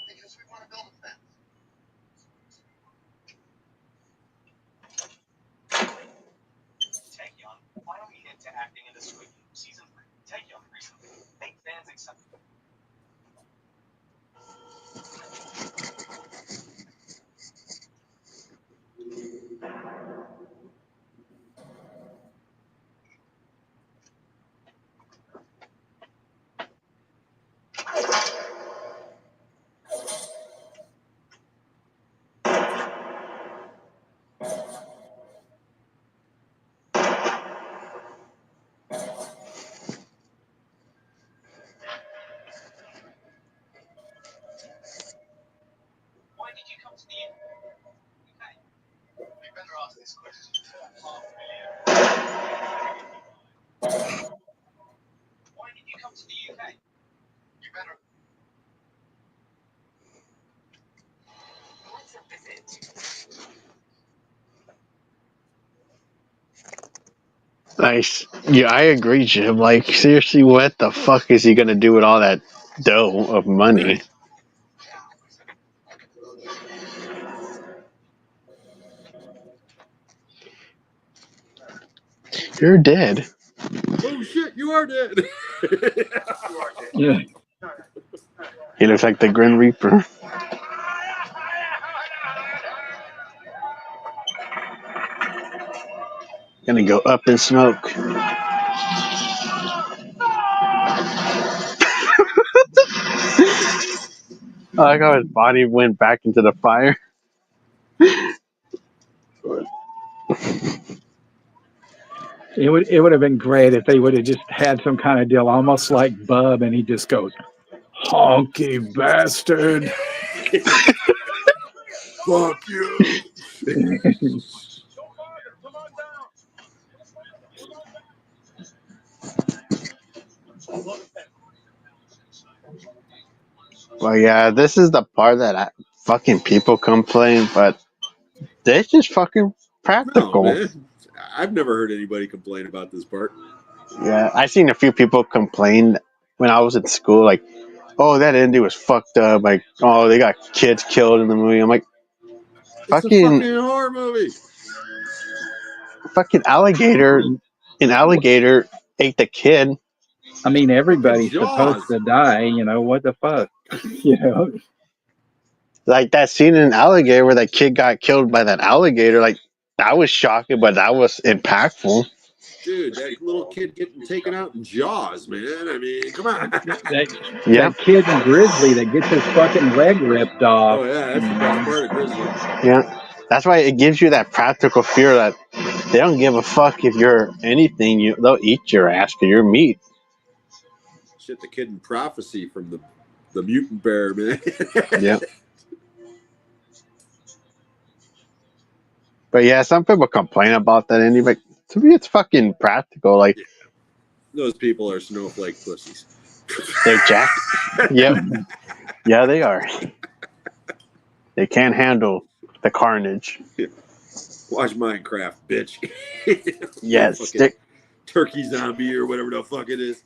Because we want to build a fence. Taehyung, why don't we hint to acting in the Squid Game season 3? Taehyung recently. Make fans accept. Why did you come to the UK? You better ask this question to $500,000. Why did you come to the UK? You better. What's a visit? Nice. Yeah, I agree, Jim. Like, seriously, what the fuck is he gonna do with all that dough of money? Right. You're dead. Oh shit, you are dead. Yeah. He looks like the Grim Reaper. Gonna go up in smoke. I like how his body went back into the fire. It would have been great if they would have just had some kind of deal, almost like Bub, and he just goes, "Honky bastard." Fuck you. Well, yeah, this is the part that fucking people complain, but this is fucking No, practical. man. I've never heard anybody complain about this part. Yeah, I seen a few people complain when I was in school, like, "Oh, that ending was fucked up." Like, "Oh, they got kids killed in the movie." I'm like, It's a fucking fucking horror movie. alligator, an alligator ate the kid. I mean, Fucking everybody's supposed Jaws. to die. What the fuck? You know. Like that scene in Alligator where that kid got killed by that alligator. Like, that was shocking, but that was impactful. Dude, that little kid getting taken out in Jaws, man. I mean, come on. Yeah, That kid in Grizzly that gets his fucking leg ripped off. Oh, yeah, that's the best part of Grizzly. yeah. That's why it gives you that practical fear that they don't give a fuck if you're anything. They'll eat your ass because you're meat. Shit, the kid in Prophecy from the mutant bear, man. Yeah. But yeah, some people complain about that ending, but to me, it's fucking practical. Like, Yeah. Those people are snowflake pussies. they jack. Yep. Yeah, they are. They can't handle the carnage. Yeah. Watch Minecraft, bitch. Yes. Fucking turkey zombie or whatever the fuck it is.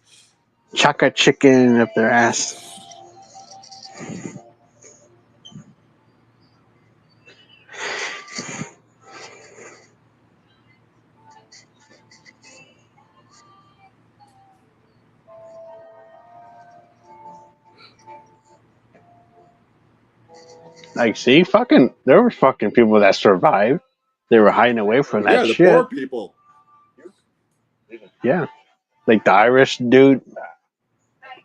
Chuck a chicken up their ass. Like, see, fucking, there were fucking people that survived. They were hiding away from that Yeah, the poor shit. people. Yeah, like the Irish dude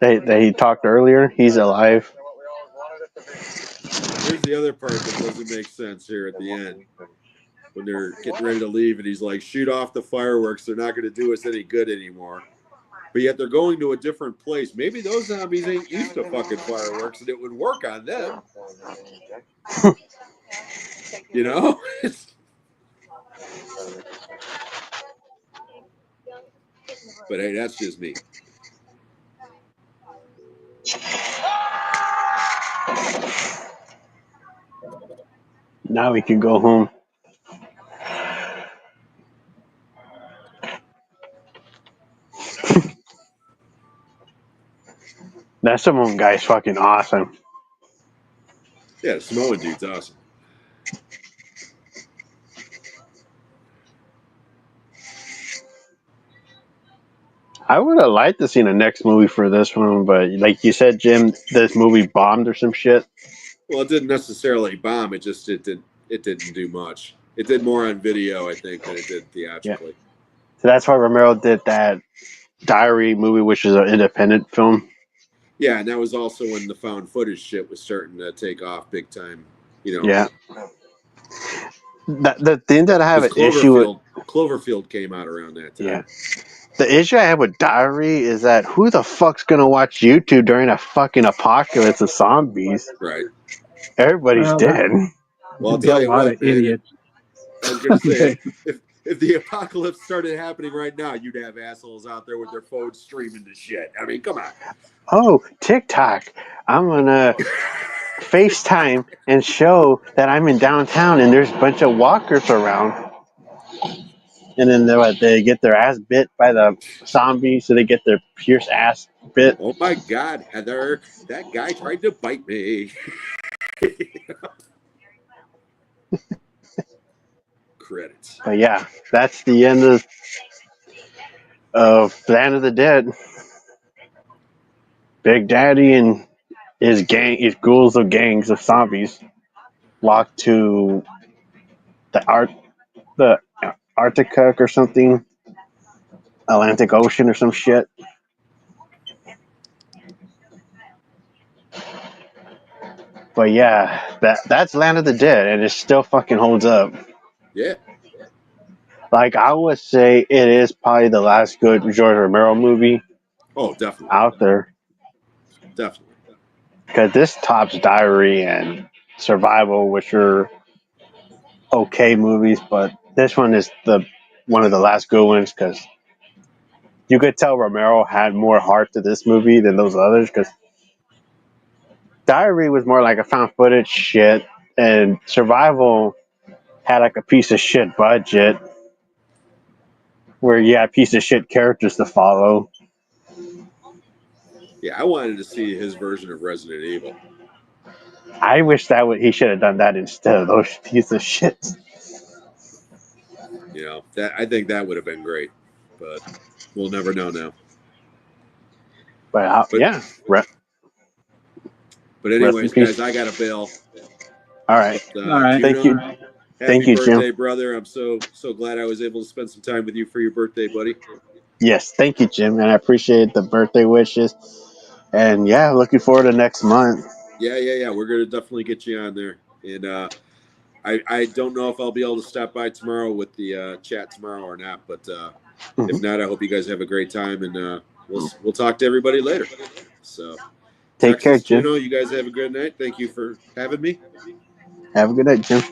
that he talked earlier. He's alive. Here's the other part that doesn't make sense here at the end. When they're getting ready to leave, and he's like, shoot off the fireworks. They're not going to do us any good anymore. But yet they're going to a different place. Maybe those zombies ain't used to fucking fireworks, and it would work on them. You know? But hey, that's just me. Now we can go home. That Samoan guy's fucking awesome. Yeah, the Samoan dude's awesome. I would have liked to see the next movie for this one, but like you said, Jim, this movie bombed or some shit. Well, it didn't necessarily bomb. It didn't do much. It did more on video, I think, than it did theatrically. So that's why Romero did that Diary movie, which is an independent film. Yeah, and that was also when the found footage shit was starting to take off big time. You know. Yeah. The thing that I have an Because issue with, Cloverfield came out around that time. yeah, the issue I have with Diary is that who the fuck's gonna watch YouTube during a fucking apocalypse of zombies? Right. Everybody's dead. Well, I'll Be a tell you lot what, of man. idiots. I was gonna say if the apocalypse started happening right now, you'd have assholes out there with their phones streaming the shit. I mean, come on. Oh, TikTok! I'm gonna FaceTime and show that I'm in downtown and there's a bunch of walkers around. And then they get their ass bit by the zombie, so they get their pierced ass bit. Oh my God, Heather, that guy tried to bite me. Credits. But yeah, that's the end of Land of the Dead. Big Daddy and his ghouls of gangs of zombies locked to the Arctica or something, Atlantic Ocean or some shit. But yeah, that's Land of the Dead, and it still fucking holds up. Yeah. Like, I would say it is probably the last good George Romero movie. Oh, definitely. Out there. Definitely. Because this tops Diary and Survival, which are okay movies, but this one is one of the last good ones because you could tell Romero had more heart to this movie than those others, because Diary was more like a found footage shit, and Survival had like a piece of shit budget where you had piece of shit characters to follow. Yeah, I wanted to see his version of Resident Evil. I wish he should have done that instead of those piece of shit. You know, I think that would have been great, but we'll never know now. But yeah. But anyways, guys, I got a bail. All right. But, All right. Thank you. Happy Jim. birthday, brother. I'm so glad I was able to spend some time with you for your birthday, buddy. Yes, thank you, Jim, and I appreciate the birthday wishes. And yeah, looking forward to next month. Yeah. We're gonna definitely get you on there, and I don't know if I'll be able to stop by tomorrow with the chat tomorrow or not, but if not, I hope you guys have a great time, and we'll talk to everybody later. So Take care, Jim. Juno, you guys have a good night. Thank you for having me. Have a good night, Jim.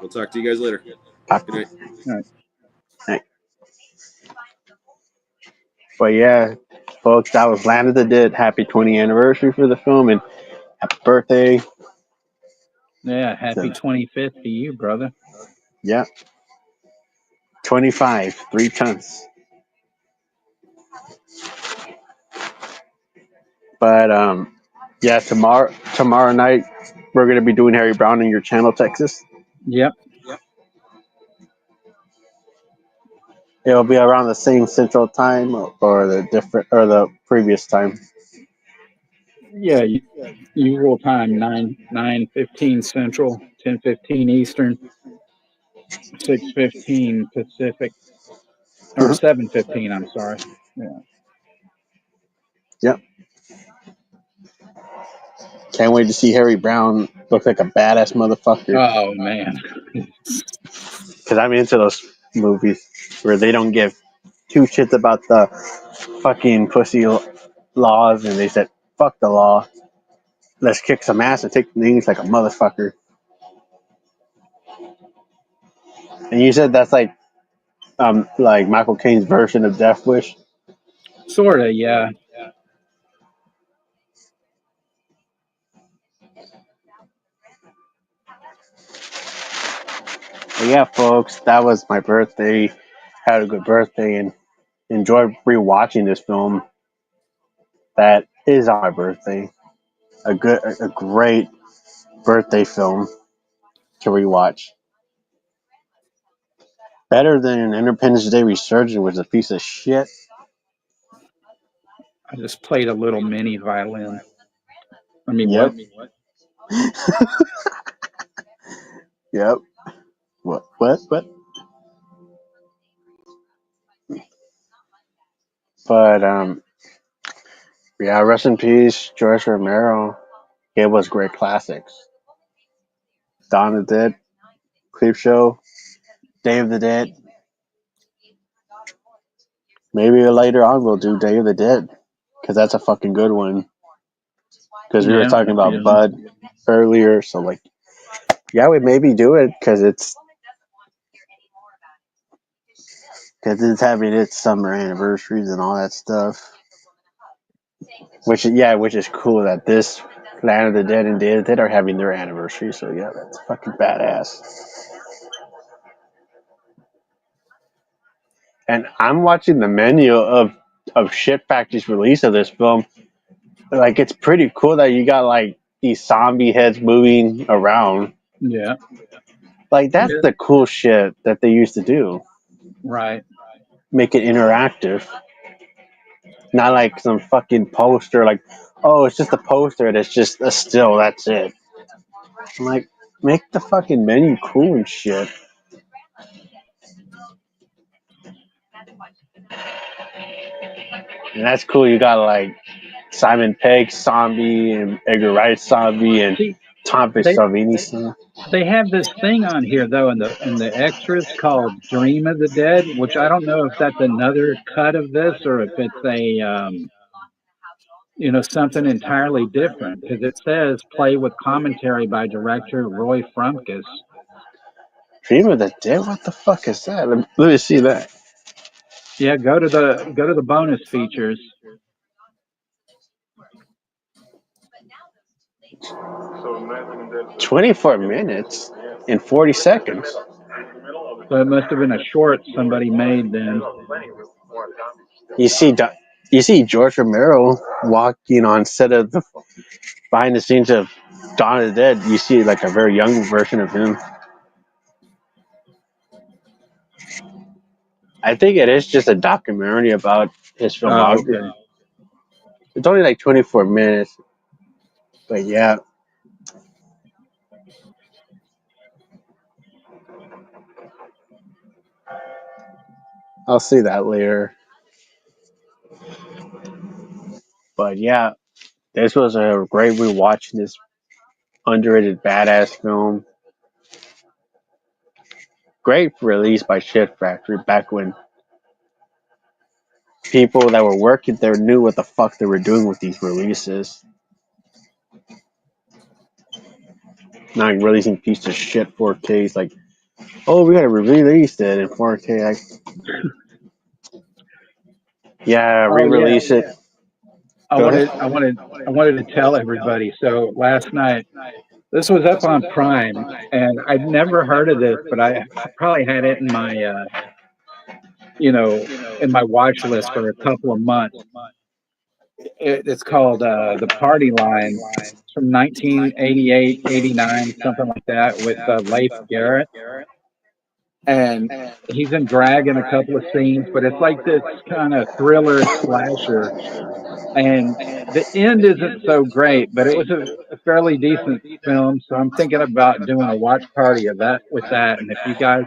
We'll talk to you guys later. Good night. All right. But yeah, folks, that was Land of the Dead. Happy 20th anniversary for the film, and happy birthday. Yeah, happy 25th to you, brother. Yeah. 25, 3 tons. But yeah, tomorrow night we're gonna be doing Harry Brown in your channel, Texas. Yep. It'll be around the same central time or the previous time. Yeah, usual time 9:15 Central, 10:15 Eastern, 6:15 Pacific, or 7:15. I'm sorry. Yeah. Yep. Can't wait to see Harry Brown look like a badass motherfucker. Oh man. Because I'm into those movies where they don't give two shits about the fucking pussy laws, and they said, fuck the law. Let's kick some ass and take things like a motherfucker. And you said that's like Michael Caine's version of Death Wish. Sorta, yeah. But yeah, folks, that was my birthday. Had a good birthday and enjoyed rewatching this film. That is on my birthday. A great birthday film to rewatch. Better than Independence Day Resurgence, was a piece of shit. I just played a little mini violin. I mean, Yep. what? Yep. What? But yeah, rest in peace, George Romero. It was great classics. Dawn of the Dead, Creepshow, Day of the Dead. Maybe later on we'll do Day of the Dead, because that's a fucking good one. Because we were Yeah, talking that'd be about good. Bud earlier, so like, yeah, we maybe do it because it's having its summer anniversaries and all that stuff. Which is cool that this Land of the Dead and Day of the Dead are having their anniversary. So yeah, that's fucking badass. And I'm watching the menu of Shit Factory's release of this film. Like, it's pretty cool that you got like these zombie heads moving around. Yeah. Like, that's the cool shit that they used to do. Right. Make it interactive. Not like some fucking poster, like, oh, it's just a poster and it's just a still, that's it. I'm like, make the fucking menu cool and shit. And that's cool. You got like Simon Pegg zombie and Edgar Wright zombie and See, Tom they Savini zombie. they have this thing on here though in the extras called Dream of the Dead, which I don't know if that's another cut of this or if it's a something entirely different, because it says play with commentary by director Roy Frumkus. Dream of the Dead? What the fuck is that? Let me see that. Yeah, go to the bonus features. 24 minutes and 40 seconds. So it must have been a short somebody made then. You see George Romero walking on set of the behind the scenes of Dawn of the Dead. You see like a very young version of him. I think it is just a documentary about his Oh, filmography. okay. It's only like 24 minutes, but yeah. I'll see that later. But yeah, this was a great rewatching this underrated badass film. Great release by Shit Factory back when people that were working there knew what the fuck they were doing with these releases. Not releasing piece of shit 4Ks like, oh, we gotta release it in 4K. Yeah, Oh yeah. re-release it. I Go ahead. wanted I wanted I wanted to tell everybody. So last night, this was up on Prime, and I'd never heard of this, but I probably had it in my in my watch list for a couple of months. It's called The Party Line. It's from 1988, 89, something like that, with Leif Garrett. and he's in drag in a couple of scenes, but it's like this kind of thriller slasher. And the end isn't so great, but it was a fairly decent film. So I'm thinking about doing a watch party of that with that. And if you guys,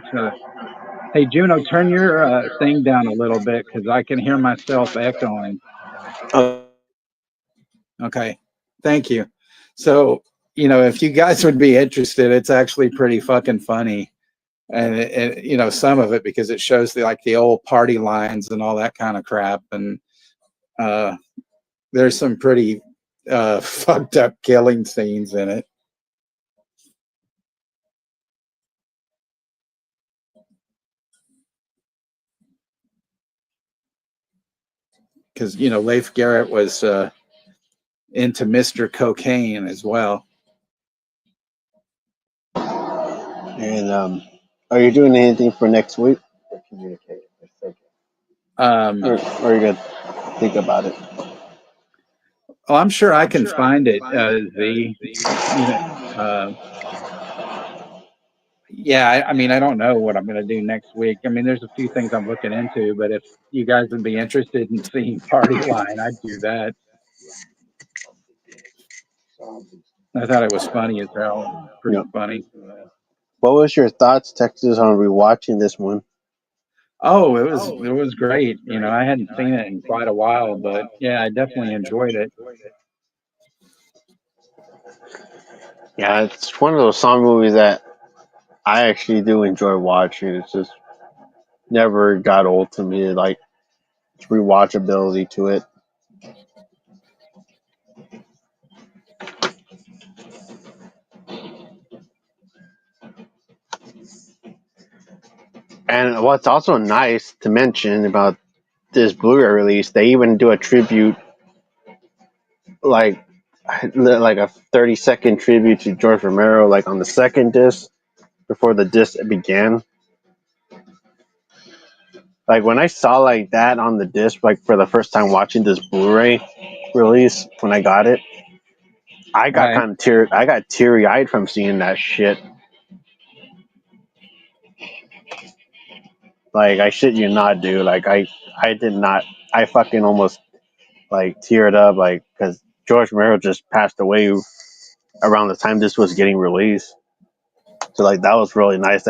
hey Juno, turn your thing down a little bit because I can hear myself echoing. Okay, thank you. So if you guys would be interested, it's actually pretty fucking funny. And some of it because it shows the old party lines and all that kind of crap, and there's some pretty fucked up killing scenes in it. Because Leif Garrett was into Mr. Cocaine as well. And are you doing anything for next week? Or communicate? Or are you gonna think about it? Oh, I'm sure I can find it, Z. Yeah, I mean, I don't know what I'm going to do next week. I mean, there's a few things I'm looking into, but if you guys would be interested in seeing Party Line, I'd do that. I thought it was funny as hell. Pretty funny. What was your thoughts, Texas, on rewatching this one? Oh, it was great. I hadn't seen it in quite a while, but yeah, I definitely enjoyed it. Yeah, it's one of those song movies that I actually do enjoy watching. It's just never got old to me, like rewatchability to it. And what's also nice to mention about this Blu-ray release, they even do a tribute, like a 30-second tribute to George Romero, like on the second disc before the disc began. Like when I saw like that on the disc, like for the first time watching this Blu-ray release when I got it, I got Right. I got teary-eyed from seeing that shit. Like I shit you not, dude. Like I did not. I fucking almost like teared up, like because George Romero just passed away around the time this was getting released. So like that was really nice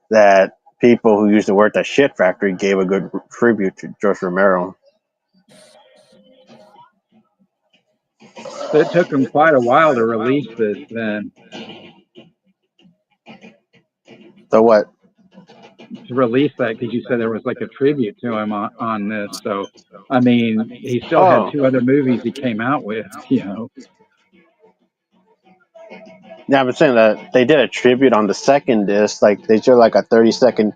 that people who used to work at Shit Factory gave a good tribute to George Romero. So it took them quite a while to release this then. So what? To release that because you said there was like a tribute to him on this. So, I mean, he still had Oh. 2 other movies he came out with, Yeah, I'm saying that they did a tribute on the second disc. Like they showed like a 30-second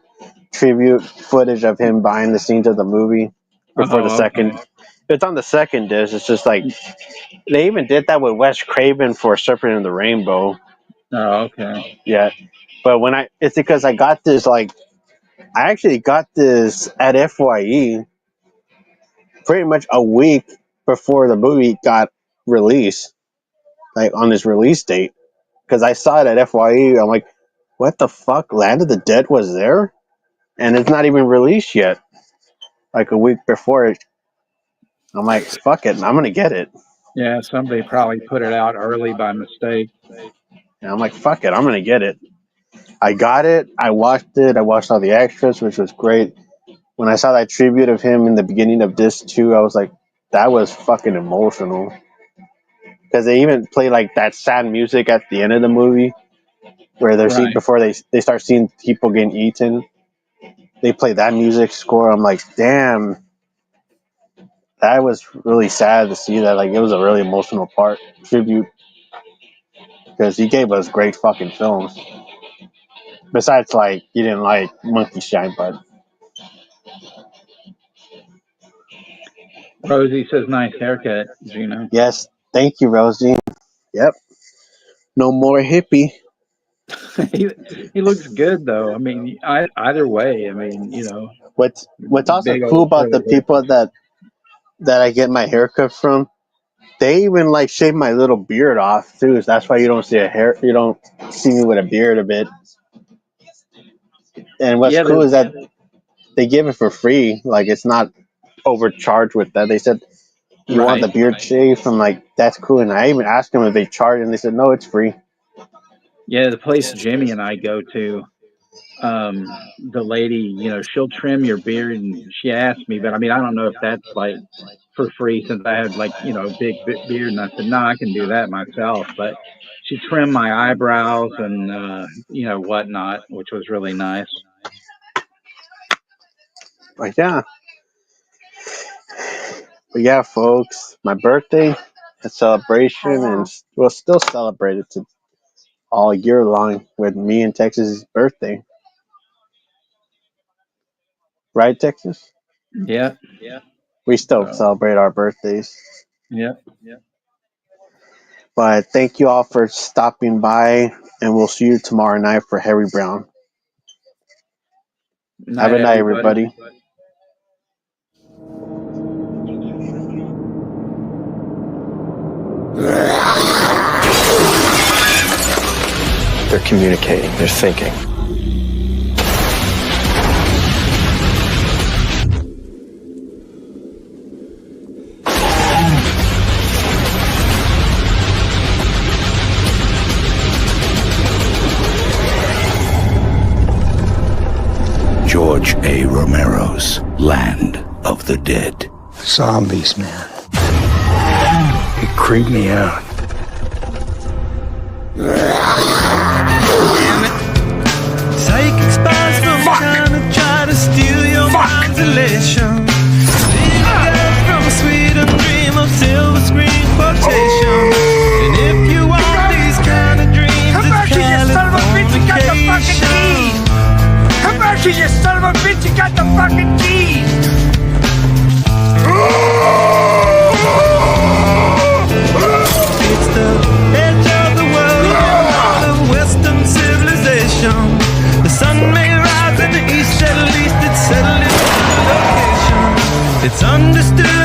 tribute footage of him behind the scenes of the movie before the second. Okay. It's on the second disc. It's just like they even did that with Wes Craven for Serpent in the Rainbow. Oh, okay. Yeah, but it's because I got this I actually got this at FYE pretty much a week before the movie got released, like on this release date. Because I saw it at FYE, I'm like, what the fuck? Land of the Dead was there, and it's not even released yet. Like a week before it, I'm like, fuck it, I'm gonna get it. Yeah, somebody probably put it out early by mistake. And I'm like, fuck it, I'm gonna get it. I got it. I watched it. I watched all the extras, which was great. When I saw that tribute of him in the beginning of disc 2, I was like, that was fucking emotional. Because they even play like that sad music at the end of the movie, where Right. before they start seeing people getting eaten. They play that music score. I'm like, damn, that was really sad to see that. Like, it was a really emotional tribute, because he gave us great fucking films. Besides, like, you didn't like Monkey Shine, but Rosie says nice haircut, Juno. yes, thank you, Rosie. Yep, no more hippie. he looks good though. I mean, either way, I mean, What's also big cool old about the curly hair. people that I get my haircut from, they even like shave my little beard off too. So that's why you don't see me with a beard a bit. And what's Yeah, cool is that they give it for free. Like it's not overcharged with that. They said you want the right. beard shave from like that's cool. And I even asked them if they charge, and they said no, it's free. Yeah, the place Jimmy and I go to, the lady, she'll trim your beard, and she asked me, but I mean, I don't know if that's like for free since I had like, a big beard, and I said, no, I can do that myself. But she trimmed my eyebrows and, whatnot, which was really nice. But yeah, folks, my birthday, a celebration, and we'll still celebrate it to all year long with me and Texas's birthday. Right, Texas? Yeah. We still So, celebrate our birthdays. yeah. But thank you all for stopping by, and we'll see you tomorrow night for Harry Brown. Have Night, a night, everybody. everybody. They're communicating. They're thinking. George A. Romero's Land of the Dead. Zombies, man. It creeped me out. Psychic spies from China try to steal your mind's elation. Little girls from Sweden dream of silver screen quotation. And if you want these kind of dreams, it's Californication. Come back here, you son of a bitch! You got the fucking keys! It's the edge of the world, of Western civilization. The sun may rise in the east, at least it's settled in one location. It's understood